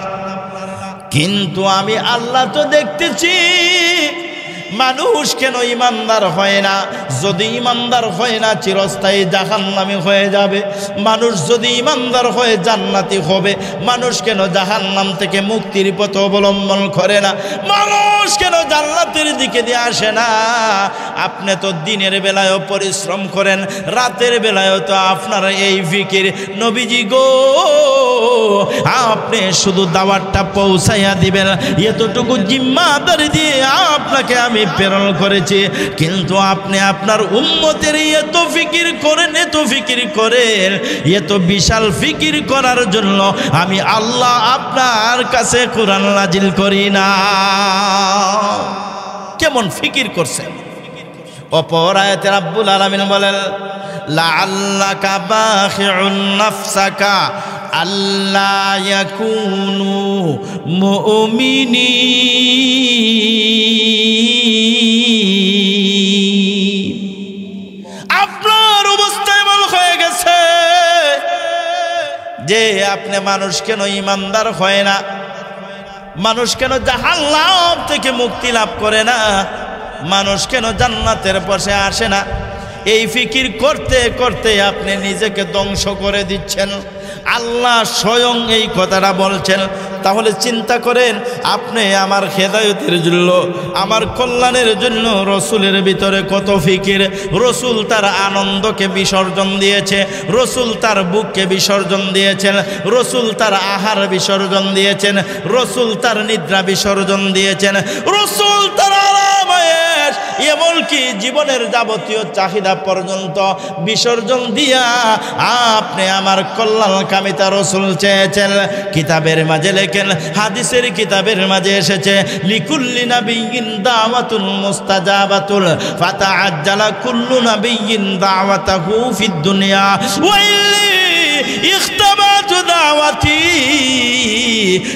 কিন্তু আমি আল্লাহ তো দেখতেছি মানুষ কেন ইমানদার হয় না? যদি ইমানদার হয় না চিরস্থায়ী জাহান্নামী হয়ে যাবে। মানুষ যদি ইমানদার হয়ে জান্নাতি হবে। মানুষ কেন জাহান্নাম থেকে মুক্তির পথ অবলম্বন করে না? মানুষ কেন জান্নাতের দিকে দিয়ে আসে না? আপনি তো দিনের বেলায়ও পরিশ্রম করেন, রাতের বেলায়ও তো আপনার এই ফিকির। নবীজি গো, আপনি শুধু দাওয়াতটা পৌঁছাইয়া দিবেন, এতটুকু জিম্মাদারি দিয়ে আপনাকে আমি প্রেরণ করেছি। কিন্তু আপনি আপনার উম্মতের এত ফিকির করেন, এত ফিকির করেন, এত বিশাল ফিকির করার জন্য আমি আল্লাহ আপনার কাছে কোরআন নাজিল করি না। কেমন ফিকির করছেন? অপর আয়াতে রাব্বুল আলামিন বলেন, লাআল্লাকা বাখিউন নাফসাকা আল্লা ইয়াকুনু মুমিনিন। আপনার অবস্থা এমন হয়ে গেছে যে আপনি মানুষ কেন ইমানদার হয় না? মানুষ কেন জাহান্নাম থেকে মুক্তি লাভ করে না? মানুষ কেন জান্নাতের পথে আসে না? এই ফিকির করতে করতে আপনি নিজেকে ধ্বংস করে দিচ্ছেন। আল্লাহ স্বয়ং এই কথাটা বলছেন। তাহলে চিন্তা করেন, আপনি আমার হেদায়েতের জন্য, আমার কল্যাণের জন্য রসুলের ভিতরে কত ফিকির। রসুল তার আনন্দকে বিসর্জন দিয়েছে, রসুল তার বুককে বিসর্জন দিয়েছেন, রসুল তার আহার বিসর্জন দিয়েছেন, রসুল তার নিদ্রা বিসর্জন দিয়েছেন, রসুল তার আরামায়েশ, এমনকি জীবনের যাবতীয় চাহিদা পর্যন্ত বিসর্জন দিয়া আপনি আমার কল্যাণকামিতা রসুল চেয়েছেন। কিতাবের মাঝে লেখেন, হাদিসের কিতাবের মাঝে এসেছে, লিকুল্লি নাবিয়্যিন দাওয়াতুল মুস্তাজাবাতুল ফাতাআজ্জালা কুল্লু নাবিয়্যিন দাওয়াতাহু ফিদ দুনিয়া ওয়াইলি ইখতাবাতু দাওয়াতি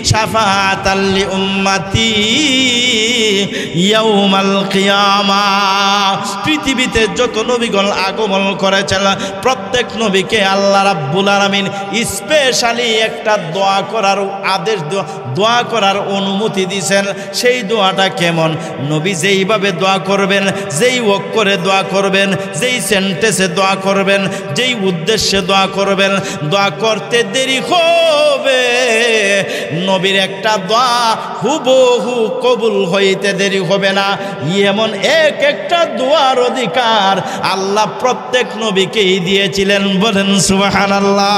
শাফাআতাল লি উম্মতি ইয়াউমাল কিয়ামাহ। পৃথিবীতে যত নবীগণ আগমন করেছেন প্রত্যেক নবীকে আল্লাহ রাব্বুল আলামিন স্পেশালি একটা দোয়া করার আদেশ, দোয়া করার অনুমতি দিয়েছেন। সেই দোয়াটা কেমন? নবী যেইভাবে দোয়া করবেন, যেই অক্ষরে দোয়া করবেন, যেই সেন্টেন্সে দোয়া করবেন, যেই উদ্দেশ্যে দোয়া করবেন, দোয়া করতে দেরি হবে, নবীর একটা দোয়া হুবহু কবুল হইতে দেরি হবে না। এমন এক একটা দোয়ার অধিকার আল্লাহ প্রত্যেক নবীকেই দিয়েছিলেন। বলেন সুবহানাল্লাহ।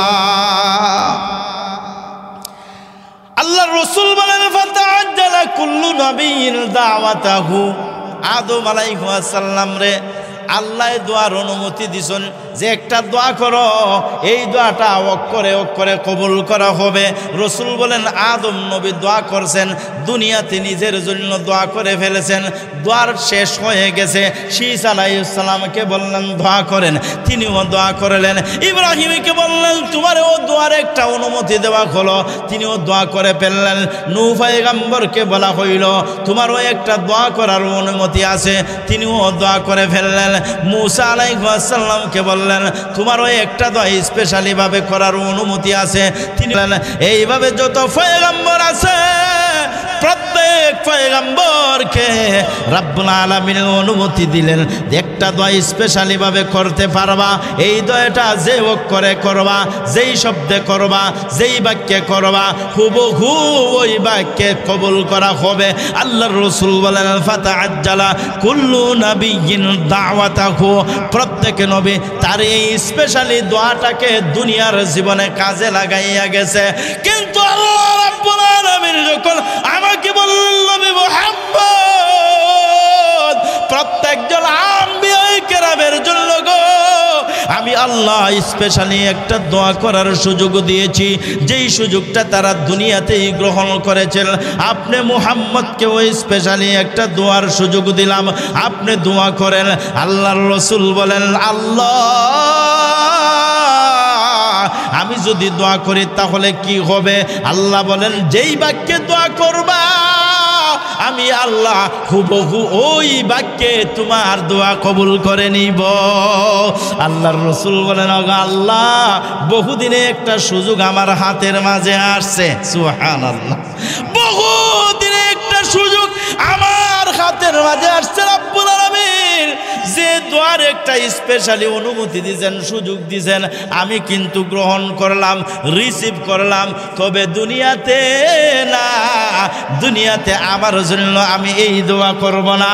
আল্লাহ রসুল বলেন, ফাতাআজ্জালা কুল্লু নাবিয়্যিন দাওয়াতাহু। আদম আলাইহিস সালাম রে আল্লাহ দোয়ার অনুমতি দিছেন যে একটা দোয়া করো, এই দোয়াটা অক্ষরে অক্ষরে কবুল করা হবে। রসুল বলেন, আদম নবী দোয়া করছেন, দুনিয়াতে নিজের জন্য দোয়া করে ফেলেছেন, দোয়ার শেষ হয়ে গেছে। শীস আলাইহিস সালামকে বললেন দোয়া করেন, তিনিও দোয়া করলেন। ইব্রাহিমকে বললেন তোমারও দোয়ার একটা অনুমতি দেওয়া হলো, তিনিও দোয়া করে ফেললেন। নূহ পয়গম্বরকে বলা হইল তোমারও একটা দোয়া করার অনুমতি আছে, তিনিও দোয়া করে ফেললেন। মূসা আলাইহিস সালামকে বললেন তোমারও একটা দোয়া স্পেশালি ভাবে করার অনুমতি আছে, তিনি বললেন। এইভাবে যত পয়গম্বর আছে প্রত্যেক অনেক পয়গম্বরকে রব্বুল আলামিন অনুমতি দিলেন, একটা দোয়া স্পেশালি ভাবে করতে পারবা। এই দোয়াটা যে অক্ষরে করবা, যেই শব্দে করবা, যেই বাক্যে করবা, হুবহু ওই বাক্যে কবুল করা হবে। আল্লাহর রাসূল বলেন ফাতাআজ্জালা কুল্লু নাবিয়্যিন দাওয়াতাহু, প্রত্যেক নবী তার এই স্পেশালি দোয়াটাকে দুনিয়ার জীবনে কাজে লাগাইয়া গেছে। কিন্তু আল্লাহ রাব্বুল আলামিন যখন আমাকে বললেন নবী মুহাম্মদ প্রত্যেকজন আম্বিয়া কেরামের জন্য গো আমি আল্লাহ স্পেশালি একটা দোয়া করার সুযোগ দিয়েছি, যেই সুযোগটা তারা দুনিয়াতেই গ্রহণ করেছেন। আপনি মুহাম্মদকে ওই স্পেশালি একটা দোয়ার সুযোগ দিলাম, আপনি দোয়া করেন। আল্লাহর রাসূল বলেন আল্লাহ আমি যদি দোয়া করি তাহলে কি হবে? আল্লাহ বলেন যেই বাক্যে দোয়া করবা আমি আল্লাহ হুবহু ওই বাক্যে তোমার দোয়া কবুল করে নিব। আল্লাহর রাসূল বলেন আল্লাহ বহুদিনে একটা সুযোগ আমার হাতের মাঝে আসছে, সুবহানাল্লাহ, বহুদিনে একটা সুযোগ আমার হাতের মাঝে আসছে। রব্বুল আলামিন যে দোয়ার একটা স্পেশালি অনুমতি দিয়েছেন, সুযোগ দিয়েছেন, আমি কিন্তু গ্রহণ করলাম, রিসিভ করলাম। তবে দুনিয়াতে না, দুনিয়াতে আমার জন্য আমি এই দোয়া করব না,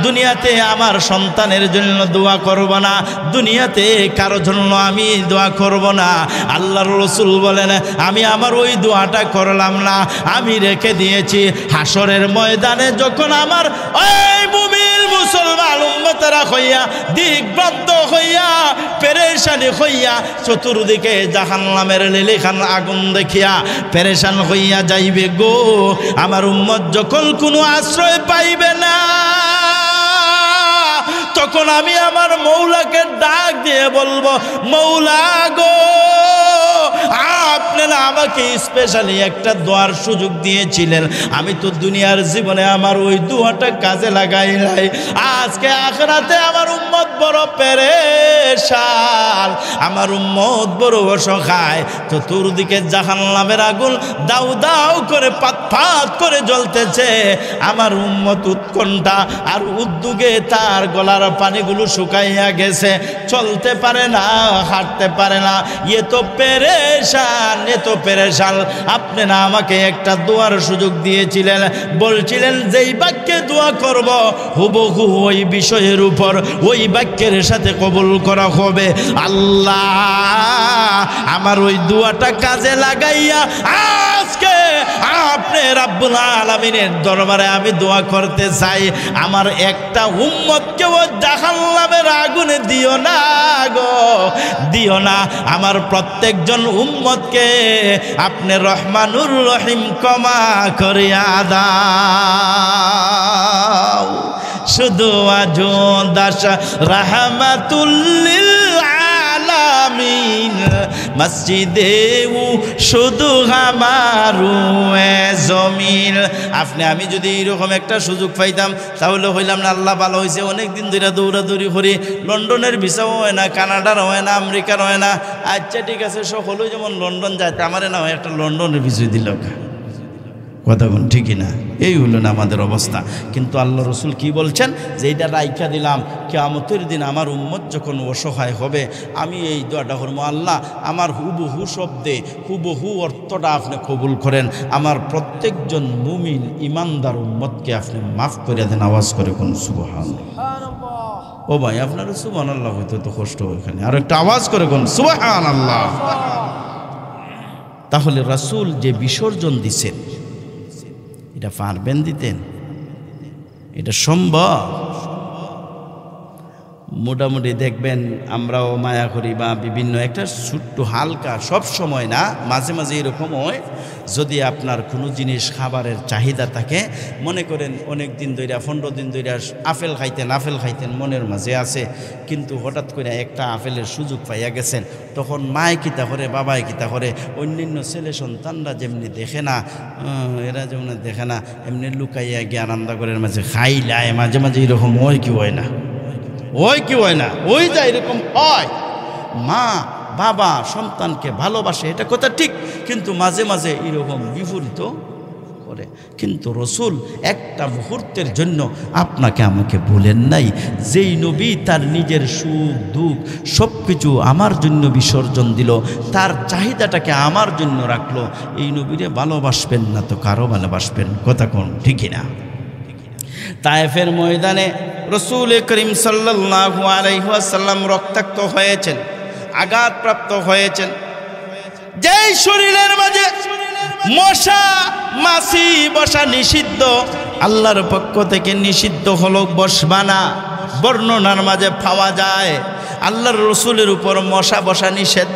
দুনিয়াতে আমার সন্তানের জন্য দোয়া করব না, দুনিয়াতে কারো জন্য আমি দোয়া করব না। আল্লাহর রাসূল বলেন আমি আমার ওই দোয়াটা করলাম না, আমি রেখে দিয়েছি হাসরের ময়দানে যখন আমার ওই মুমিন মুসলমান উম্মতেরা হইয়া দিগভ্রান্ত হইয়া পেরেশানি হইয়া চতুর্দিকে জাহান্নামের লিলিখান আগুন দেখিয়া পেরেশান হইয়া যাইবে গো, আমার উম্মত যখন কোনো আশ্রয় পাইবে না তখন আমি আমার মৌলাকে ডাক দিয়ে বলবো মৌলা গো আপনারা আমাকে স্পেশালি একটা দোয়ার সুযোগ দিয়েছিলেন, আমি তো দুনিয়ার জীবনে আমার ওই দোয়াটা কাজে লাগাই নাই। আজকে আখিরাতে আমার উম্মত বড় পেরেশান, আমার উম্মত বড় অসহায়, চতুর্দিকে জাহান্নামের আগুন দাউ দাউ করে পাত পাত করে জ্বলতেছে। আমার উম্মত উৎকণ্ঠা আর উদ্যোগে তার গলার পানিগুলো শুকাইয়া গেছে, চলতে পারে না, হাঁটতে পারে না, এ তো পেরেশান, এ তো পেরেশান। আপনি না আমাকে একটা দোয়ার সুযোগ দিয়েছিলেন, বলছিলেন যেই বাক্যে দোয়া করব হুবহু ওই বিষয়ের উপর ওই বাক্যের সাথে কবুল করা হবে। আল্লাহ আমার ওই দোয়াটা কাজে লাগাইয়া আজকে আপনি রাব্বুল আলামিনের দরবারে আমি দোয়া করতে চাই, আমার একটা উম্মতকে ও জাহান্নামের আগুনে দিও না গো, দিও না। আমার প্রত্যেকজন উম্মতকে আপনি রহমানুর রহিম ক্ষমা করিয়া দাও। শুধু আজো দাস রাহমাতুল লিল আলামিন মসজিদে শুধু আমারু জমিন। আপনি আমি যদি এরকম একটা সুযোগ পাইতাম তাহলে হইলাম না আল্লাহ ভালো হয়েছে, অনেক দিন ধরে দৌড়াদৌড়ি করি, লন্ডনের ভিসাও হয় না, কানাডার হয় না, আমেরিকার হয় না। আচ্ছা ঠিক আছে, সকলেই যেমন লন্ডন যায়, আমারে না হয় একটা লন্ডনের ভিসা দিল, কথা কোন ঠিকই না? এই হলো না আমাদের অবস্থা। কিন্তু আল্লাহ রসুল কি বলছেন যে এইটা রাইখা দিলাম, কিয়ামতের দিন আমার উম্মত যখন অসহায় হবে আমি এই দোয়াটা করবো, আল্লাহ আমার হুবহু শব্দে হুবহু অর্থটা আপনি কবুল করেন, আমার প্রত্যেকজন মুমিন ইমানদার উম্মতকে আপনি মাফ করে দেন। আওয়াজ করে কোন সুবহানাল্লাহ। ও ভাই আপনার সুবহানাল্লাহ হইতে তো কষ্ট ওইখানে, আর একটা আওয়াজ করে কোন সুবহানাল্লাহ। তাহলে রাসূল যে বিসর্জন দিছেন এটা পারবেন দিতেন? এটা সম্ভব? মোটামুটি দেখবেন আমরাও মায়া করি বা বিভিন্ন একটা ছোট্ট হালকা, সব সময় না, মাঝে মাঝে এরকম হয়, যদি আপনার কোনো জিনিস খাবারের চাহিদা থাকে, মনে করেন অনেক দিন ধরে 15 দিন ধরে আপেল খাইতেন মনের মাঝে আছে, কিন্তু হঠাৎ করে একটা আপেলের সুযোগ পাইয়া গেছেন, তখন মায় কিতা করে বাবায় কিতা করে, অন্যান্য ছেলে সন্তানরা যেমনি দেখে না, এরা যেমন দেখে না, এমনি লুকাইয়া গিয়ে আনন্দগরের মাঝে খাইলায়। মাঝে মাঝে এরকম হয় কি হয় না? ওই কি হয় না? ওই যা এরকম হয়। মা বাবা সন্তানকে ভালোবাসে, এটা কথা ঠিক, কিন্তু মাঝে মাঝে এরকম বিপরীত করে, কিন্তু রসুল একটা মুহূর্তের জন্য আপনাকে আমাকে বলেন নাই যেই নবী তার নিজের সুখ দুঃখ সব কিছু আমার জন্য বিসর্জন দিল, তার চাহিদাটাকে আমার জন্য রাখলো, এই নবীরে ভালোবাসবেন না তো কারো ভালোবাসবেন? কথা কোন ঠিকই না? তায়েফের ময়দানে রসুল করিম সাল্লাল্লাহু আলাইহি ওয়াসাল্লাম রক্তাক্ত হয়েছেন, আঘাতপ্রাপ্ত হয়েছেন। যেই শরীরের মাঝে মশা মাছি বসা নিষিদ্ধ, আল্লাহর পক্ষ থেকে নিষিদ্ধ হলো বসবা না। বর্ণনার মাঝে পাওয়া যায় আল্লাহর রসুলের উপর মশা বসা নিষেধ,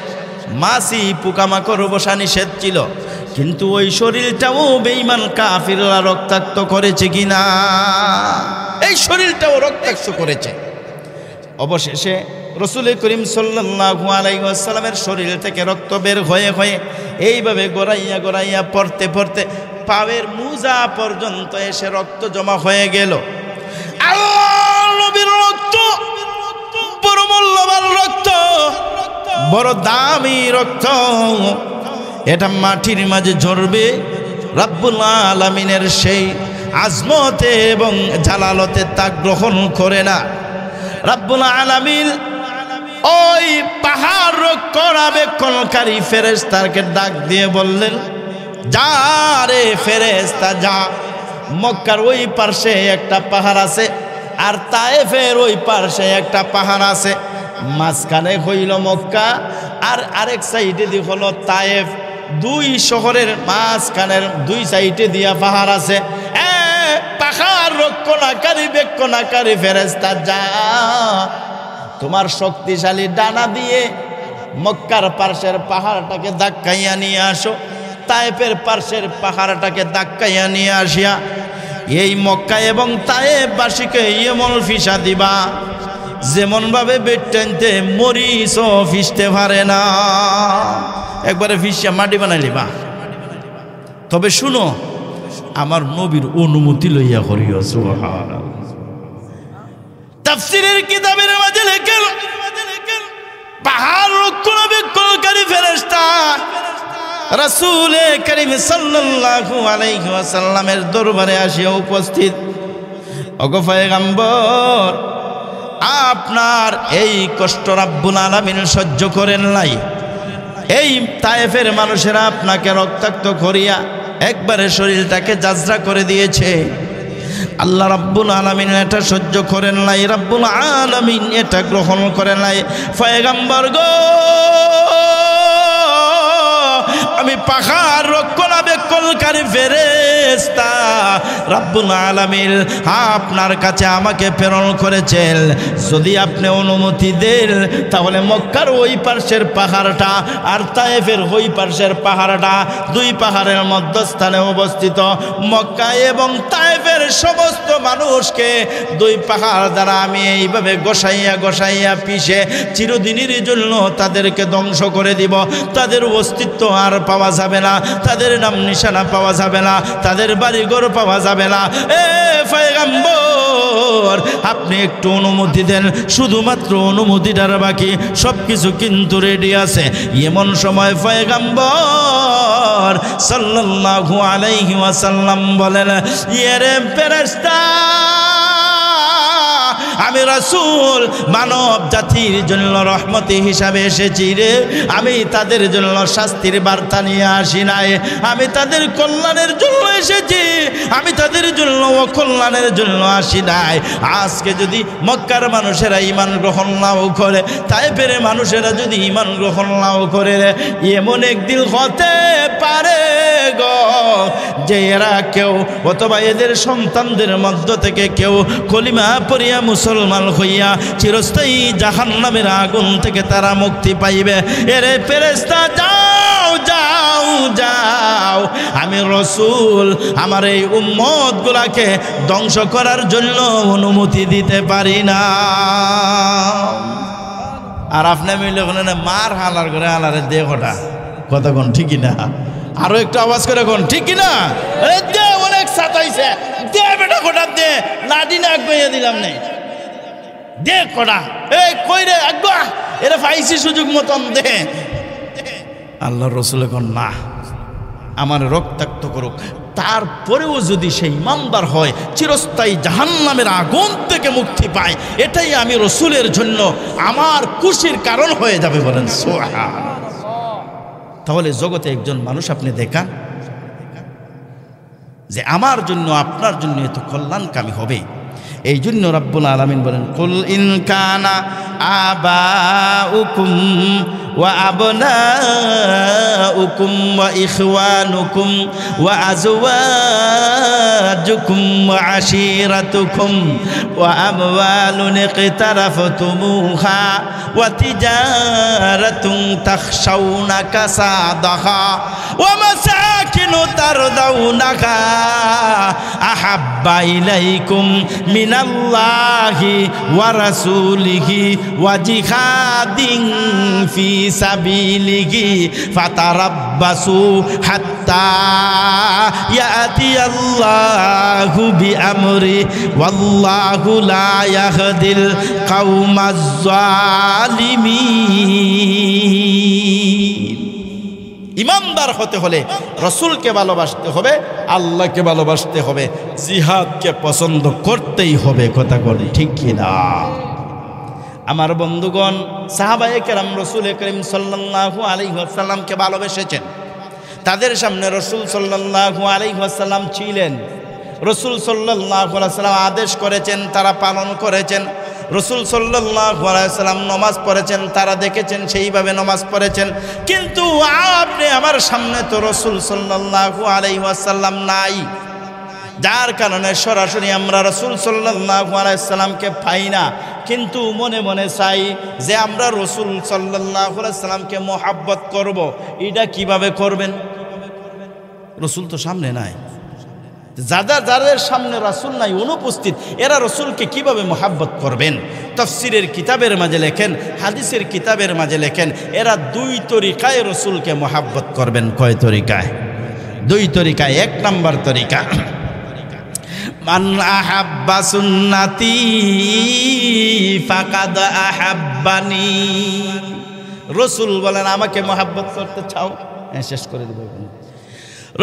মাছি পোকামাকড় বসা নিষেধ ছিল, কিন্তু ওই শরীরটাও বেঈমান কাফিররা রক্তাক্ত করেছে কিনা? এই শরীরটাও রক্তাক্ত করেছে। অবশেষে রসুল করিম সাল্লাল্লাহু আলাইহি ওয়াসাল্লামের শরীর থেকে রক্ত বের হয়ে হয়ে এইভাবে গড়াইয়া গড়াইয়া পড়তে পড়তে পায়ের মুজা পর্যন্ত এসে রক্ত জমা হয়ে গেল। আল্লাহর নবীর রক্ত বড় মূল্যবান রক্ত, বড় দামি রক্ত, এটা মাটির মাঝে ঝরবে রব্বুল আলামিনের সেই আজমতে এবং জালালতে তা গ্রহণ করে না। রব্বুল আলামিন ওই পাহাড় রক্ষণাবেক্ষণকারী ফেরেশতাকে ডাক দিয়ে বললেন, যা রে ফেরেশতা যা, মক্কার ওই পার্শ্বে একটা পাহাড় আছে আর তায়েফের ওই পার্শ্বে একটা পাহাড় আছে, মাঝখানে হইল মক্কা আর আরেক সাইডে দিয়ে হলো তায়েফ। দুই শহরের মাঝখানের দুই সাইডে দিয়া পাহাড় আছে। পাহাড় রক্ষণাকারী ফেরেশতা যা, তোমার শক্তিশালী ডানা দিয়ে মক্কার পার্শ্বের পাহাড়টাকে ধাক্কাইয়া নিয়ে আসো, তায়েফের পার্শ্বের পাহাড়টাকে ধাক্কাইয়া নিয়ে আসিয়া এই মক্কা এবং তায়েফবাসীকে এমন ফিসা দিবা যেমন ভাবে বেট টানতে মরিচও ফিসতে পারে না, একবারে ফিসিয়া মাটি বানাই লিবা। তবে শুনো, আমার নবীর অনুমতি লইয়া করিও। সুবহানাল্লাহ। তাফসীরের কিতাবের মাঝে লেখেন, পাহাড় রক্ষণাবেক্ষণকারী ফেরেশতা রাসূল করিম সাল্লাল্লাহু আলাইহি ওয়াসাল্লামের দরবারে আসিয়া উপস্থিত। ওগো পয়গম্বর, আপনার এই কষ্ট রব্বুল আলামিন সহ্য করেন নাই, এই তায়েফের মানুষেরা আপনাকে রক্তাক্ত করিয়া একবারে শরীরটাকে জাজরা করে দিয়েছে। আল্লাহ রাব্বুল আলামিন এটা সহ্য করেন নাই, রাব্বুল আলামিন এটা গ্রহণ করেন নাই। পয়গম্বর গো, আমি পাহাড় রক্ষণাবেক্ষণকারী ফেরেশতা রাব্বুল আলামিন আপনার কাছে আমাকে প্রেরণ করেছেন। যদি আপনি অনুমতি দেন তাহলে মক্কার ওই পার্শ্বের পাহাড়টা আর তায়েফের ওই পার্শ্বের পাহাড়টা, দুই পাহাড়ের মধ্যস্থানে অবস্থিত মক্কা এবং তায়েফের সমস্ত মানুষকে দুই পাহাড় দ্বারা আমি এইভাবে গোসাইয়া গোসাইয়া পিষে চিরদিনের জন্য তাদেরকে ধ্বংস করে দিব। তাদের অস্তিত্ব আর পাওয়া যাবে না, তাদের নাম নিশানা পাওয়া যাবে না, তাদের বাড়িঘর পাওয়া যাবে না। এ পয়গম্বর, আপনি একটু অনুমতি দেন, শুধুমাত্র অনুমতিটার বাকি, সব কিছু কিন্তু রেডি আছে। এমন সময় পয়গম্বর সাল্লাল্লাহু আলাইহি ওয়াসাল্লাম বলেন, ইয়ে ফেরেশতা, আমি রাসূল মানব জাতির জন্য রহমতি হিসাবে এসেছি রে, আমি তাদের জন্য শাস্তির বার্তা নিয়ে আসি নাই, আমি তাদের কল্যাণের জন্য এসেছি, আমি তাদের জন্য অকল্যাণের জন্য আসি নাই। আজকে যদি মক্কার মানুষেরা ঈমান গ্রহণ নাও করে, তায়েফের মানুষেরা যদি ঈমান গ্রহণ নাও করে, এমন একদিন হতে পারে গো যে এরা কেউ অথবা এদের সন্তানদের মধ্য থেকে কেউ কলিমা পড়িয়া মুসলমান হইয়া চিরস্থায়ী জাহান্নামের আগুন থেকে তারা মুক্তি পাইবে। এরে ফেরেশতা যাও যাও যাও, আমি রাসূল আমার এই উম্মত গুলাকে ধ্বংস করার জন্য অনুমতি দিতে পারি না। আর আপনি মিলে ওখানে মার হালার করে হালারে দেখোটা কথা কোন ঠিকই না? আরো একটু আওয়াজ করে কোন ঠিক কিনা? দে অনেক সাতাইছে, দে বেটা কোটা দে, লাডি না আগে দিলাম নেই, দে কোটা, এই কই রে আগুয়া, এরা পাইছি সুযোগ মতন দে। আল্লাহর রাসূল কোন না, আমার রক্তাক্ত করুক, তারপরেও যদি সে ইমানদার হয় চিরস্থায়ী জাহান্নামের আগুন থেকে মুক্তি পায়, এটাই আমি রসুলের জন্য আমার খুশির কারণ হয়ে যাবে। বলেন সুবহানাল্লাহ। তাহলে জগতে একজন মানুষ আপনি দেখান যে আমার জন্য আপনার জন্য এত কল্যাণকামী হবে। এই জন্য রাব্বুল আলামিন বলেন, কুল ইন কানা আবাউকুম ওয়া আবনাউকুম ওয়া ইখওয়ানুকুম ওয়া আজওয়াজুকুম ওয়া আশীরাতুকুম ওয়া আমওয়ালুন ইকতারাফতুমুহা ওয়া তিজারাতুন তাখশাউনা কাসাদাহা ওয়া মাসাকিনু তারদাউনাহা আহাব্বা ইলাইকুম মিনাল্লাহি ওয়া রাসূলিহি ওয়া জিহাদিন ফি সাবিলিহি ফাতারাব্বাসু হাত্তা ইয়াতিয়াল্লাহু বিআমরি ওয়াল্লাহু লা ইয়াহদিল কওমাজ জালিমিন। ইমানদার হতে হলে রসুলকে ভালোবাসতে হবে, আল্লাহকে ভালোবাসতে হবে, জিহাদকে পছন্দ করতেই হবে। কথা বলে ঠিক কিনা? আমার বন্ধুগণ, সাহাবায়ে কেরাম রসুল করিম সাল্লাল্লাহু আলাইহি ওয়াসাল্লামকে ভালোবেসেছেন। তাদের সামনে রসুল সাল্লাল্লাহু আলাইহি ওয়াসাল্লাম ছিলেন। রসুল সাল্লাল্লাহু আলাইহি ওয়াসাল্লাম আদেশ করেছেন, তারা পালন করেছেন। রসুল সাল্লাল্লাহু আলাইহি ওয়াসাল্লাম নমাজ পড়েছেন, তারা দেখেছেন, সেইভাবে নমাজ পড়েছেন। কিন্তু আপনি আমার সামনে তো রসুল সাল্লাল্লাহু আলাইহি ওয়াসাল্লাম নাই, যার কারণে সরাসরি আমরা রসুল সাল্লাল্লাহু আলাইহি ওয়াসাল্লামকে পাই না। কিন্তু মনে মনে চাই যে আমরা রসুল সাল্লাল্লাহু আলাইহি ওয়াসাল্লামকে মহাব্বত করব। এটা কিভাবে করবেন? রসুল তো সামনে নাই, যাদের সামনে রাসূল নাই, অনুপস্থিত, এরা রসুলকে কিভাবে মহাব্বত করবেন? তাফসীরের কিতাবের মাঝে লেখেন, হাদিসের কিতাবের মাঝে লেখেন, এরা দুই তরিকায় রসুলকে মহাব্বত করবেন। কয় তরিকায়? দুই তরিকায়। এক নাম্বার তরিকা, মান আহাব্বা সুন্নতি ফাকাদ আহাব্বানি। রসুল বলেন, আমাকে মহাব্বত করতে চাও? শেষ করে দেব।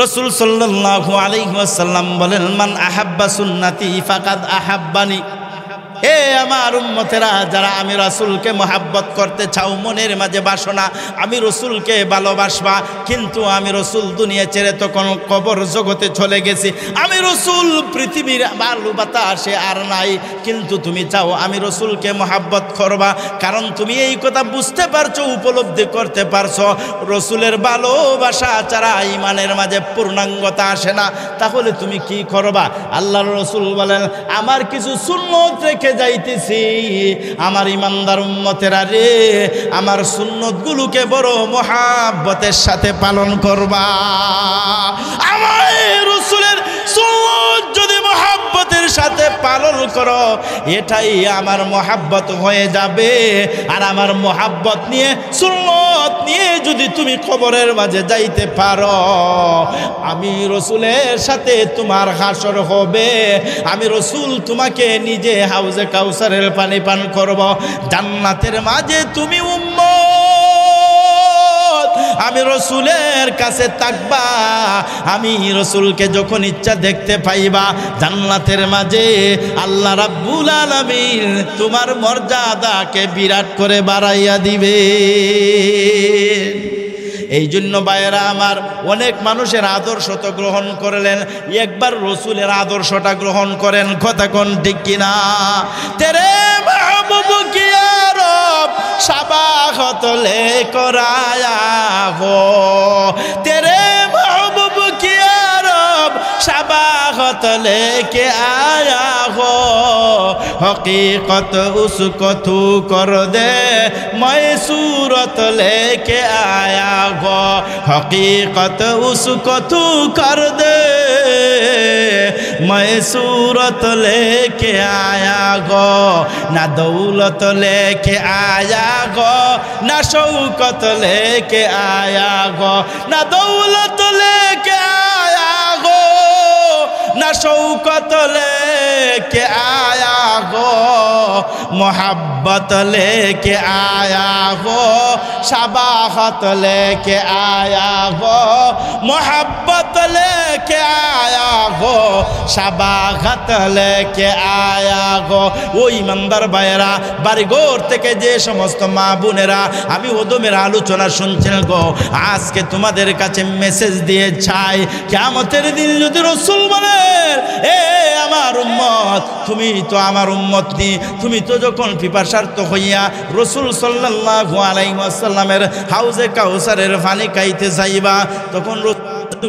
রসুল সাল্লাল্লাহু আলাইহি ওয়াসাল্লাম বলেন, মান আহাব্বা সুন্নতি ফাকাদ আহাব্বানি। এ আমার উম্মতেরা, যারা আমি রাসূলকে মহাব্বত করতে চাও, মনের মাঝে বাসনা আমি রসুলকে ভালোবাসবা, কিন্তু আমি রসুল দুনিয়া ছেড়ে তখন কবর জগতে চলে গেছি, আমি রসুল পৃথিবীর বালু বাতাসে আর নাই, কিন্তু তুমি চাও আমি রসুলকে মহাব্বত করবা। কারণ তুমি এই কথা বুঝতে পারছো, উপলব্ধি করতে পারছো, রসুলের ভালোবাসা ছাড়া ইমানের মাঝে পূর্ণাঙ্গতা আসে না। তাহলে তুমি কি করবা? আল্লাহর রসুল বলেন, আমার কিছু সুন্নত রেখে যাইতেছি, আমার ইমানদার উম্মতেরা রে, আমার সুন্নতগুলোকে বড় মহাব্বতের সাথে পালন করবা। আমার রাসূলের সুন্নত যদি মহাব্বতের সাথে পালন করো, এটাই আমার মহাব্বত হয়ে যাবে। আর আমার মহাব্বত নিয়ে, সুন্নত নিয়ে যদি তুমি কবরের মাঝে যাইতে পারো, আমি রসুলের সাথে তোমার হাসর হবে। আমি রসুল তোমাকে নিজে হাউজে কাউসারের পানি পান করব। জান্নাতের মাঝে তুমি উম্মত, আমি রসুলের কাছে থাকবা। আমি রসুলকে যখন ইচ্ছা দেখতে পাইবা, জান্নাতের মাঝে আল্লাহ রাব্বুল আলামিন তোমার মর্যাদাকে বিরাট করে বাড়াইয়া দিবে। এই জন্য ভাইয়েরা আমার, অনেক মানুষের আদর্শ তো গ্রহণ করলেন, একবার রসুলের আদর্শটা গ্রহণ করেন। কথা কোন ঠিক কিনা? তেরে মাহবুব কি আরব সাবাহত লে করায়া হো, তেরে মাহবুব কি আরব সাবাহত লেকে আয়া হো, हकीकत उसको तू कर दे, मैं सूरत लेके आया गो, हकीकत उसको तू कर दे, मैं सूरत लेके आया गो, ना दौलत लेके आया गो, ना शौकत लेके आया गो, ना दौलत लेके आया गो, ना शौकत लेके आया गो, मोहब्बत लेके आया हो, शबाहत लेके आया हो, मोहब्बत लेके आया हो, शबाहत लेके आया हो। ও ইমানদার ভাইয়েরা, বাড়িঘর থেকে যে সমস্ত মা বোনেরা আমি ওদমের আলোচনা শুনছেন গো, আজকে তোমাদের কাছে মেসেজ দিয়ে চাই, কিয়ামতের দিন যদি রাসূল বলেন, এ আমার উম্মত, তুমি তো আমার উম্মত নি, তুমি তো যখন পিপাসার্ত হইয়া রাসূল সাল্লাল্লাহু আলাইহি ওয়াসাল্লামের হাউজে কাউসারের পানি খাইতে যাইবা, তখন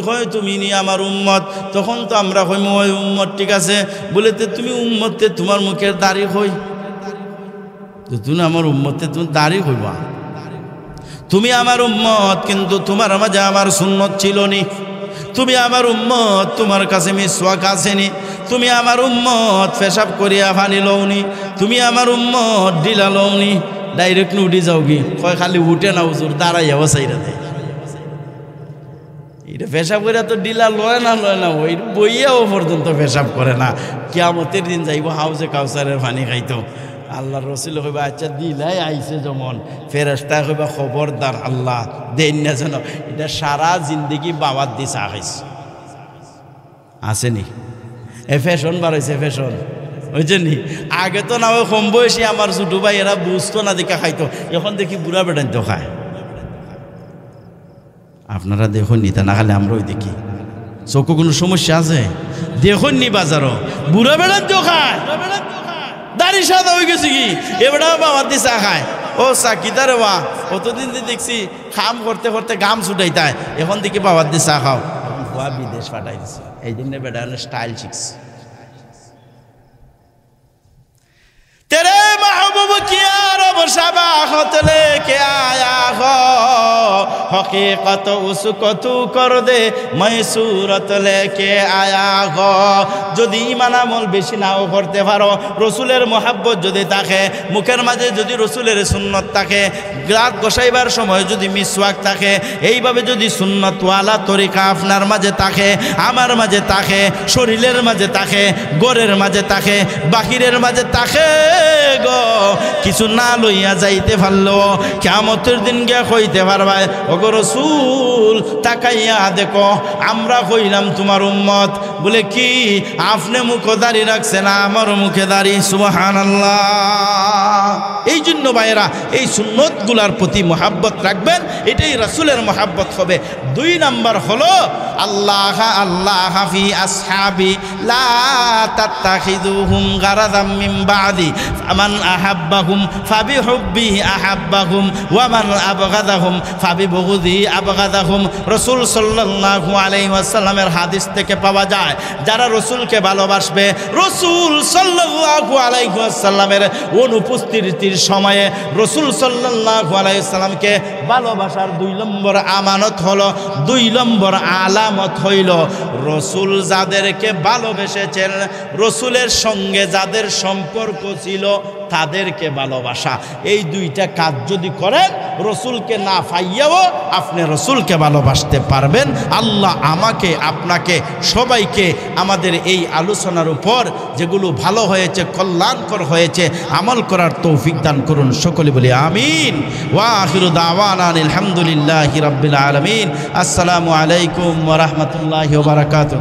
হয় তুমি নি আমার উম্মত, তখন তো আমরা হইম ওই উম্মত, ঠিক আছে বলে তুমি উম্মতে তোমার মুখের দাড়ি হই, তুমি আমার উম্মতে তুমি দাড়ি হইবা, তুমি আমার উম্মত কিন্তু তোমার মাঝে আমার সুন্নত ছিল নি, তুমি আমার উম্মত তোমার কাছে মিসওয়াক আসেনি, তুমি আমার উম্মত পেশাব করিয়া পানি লওনি, তুমি আমার উম্মত ডিলা লওনি, ডাইরেক্ট উঠি যাও কি কয় খালি উঠে না হুজুর দাঁড়াইয়াও চাইরাতে, এটা পেশাব করে তো ডিলা লয় না ওই বইয়াও পর্যন্ত পেশাব করে না। কিয়ামতের দিন যাইব হাউজে কাউসারের পানি খাইতো, আল্লাহর রাসূল কইবা আচ্ছা দিলাই আইছে যেমন, ফেরেশতা কইবা খবরদার আল্লাহ দেন না যেন, এটা সারা জিন্দগি বাবাত দি চা খাইছে আসেনি, এ ফ্যাশন বাড়াইছে ফ্যাশন বুঝছেনি। আগে তো না ওই কম বয়সী আমার ছোটো ভাই এরা বুঝতো না দেখা খাইতো, এখন দেখি বুড়া বেটান তো খায়। আপনারা দেখুন নি, তা না খালে আমরাও দেখি, চোখে কোনো সমস্যা আছে দেখুন নি, বাজারও বুড়া বেড়ান তো খায়, দাড়ি সাদা হয়ে গেছে কি এবার বাবার দিয়ে চা খায়, ও চা কিতারে বা অতদিন দেখছি খাম করতে করতে গাম ছুটাই তাই, এখন দেখি বাবার দিয়ে চা খাও, এখন ভুয়া বিদেশ পাঠাই দিচ্ছে, এই জন্য বেটা স্টাইল শিখছে। तेरे महबूब की अरब शबाहत लेके आया हो, हकीकत उसको तू कर दे मैं सूरत लेके आया हो। যদি ঈমান আমল বেশি নাও করতে পারো, রসুলের মহাব্বত যদি থাকে, মুখের মাঝে যদি রসুলের সুন্নত থাকে, দাঁত ঘষাইবার সময় যদি মিসওয়াক থাকে, এইভাবে যদি সুন্নতওয়ালা তরিকা আপনার মাঝে থাকে, আমার মাঝে থাকে, শরীরের মাঝে থাকে, ঘরের মাঝে থাকে, বাহিরের মাঝে থাকে গো, কিছু না লইয়া যাইতে পারলো কিয়ামতের দিন গিয়া কইতে পারবা, ওগো রাসূল তাকাইয়া দেখো আমরা কইলাম তোমার উম্মত, বলে কি আপনি মুখে দাড়ি রাখছেন, আমার মুখে দাড়ি, সুবহানাল্লাহ। এই জন্য ভাইয়েরা এই সুন্নতগুলার প্রতি মহাব্বত রাখবেন, এটাই রাসূলের মহাব্বত হবে। 2 নাম্বার হলো আল্লাহ আল্লাহ ফি আসহাবি লা তাত্তাখিযুহুম গারাদাম মিন বাদি, মান আহাব্বাহুম ফাবিহুব্বি আহাব্বাহুম ওয়া মান আবগাদাহুম ফাবিবুগদি আবগাদাহুম। রাসূল সাল্লাল্লাহু আলাইহি ওয়াসাল্লামের হাদিস থেকে পাওয়া যায়, যারা রাসূলকে ভালোবাসবে, রাসূল সাল্লাল্লাহু আলাইহি ওয়াসাল্লামের অনুপস্থিতির সময়ে রাসূল সাল্লাল্লাহু আলাইহি ওয়াসাল্লামকে ভালোবাসার 2 নম্বর আমানত হলো, 2 নম্বর আলামত হইল রাসূল যাদেরকে ভালোবেসেছেন, রাসূলের সঙ্গে যাদের সম্পর্ক ছিল তাদেরকে ভালোবাসা। এই 2টা কাজ যদি করেন, রাসূলকে না পাইয়াও আপনি রাসূলকে ভালোবাসতে পারবেন। আল্লাহ আমাকে আপনাকে সবাইকে আমাদের এই আলোচনার উপর যেগুলো ভালো হয়েছে, কল্যাণকর হয়েছে, আমল করার তৌফিক দান করুন, সকলে বলি আমিন। ওয়া আখিরু দাওয়ানা আলহামদুলিল্লাহি রাব্বিল আলামিন। আসসালামু আলাইকুম ওয়া রাহমাতুল্লাহি ওয়া বারাকাতুহু।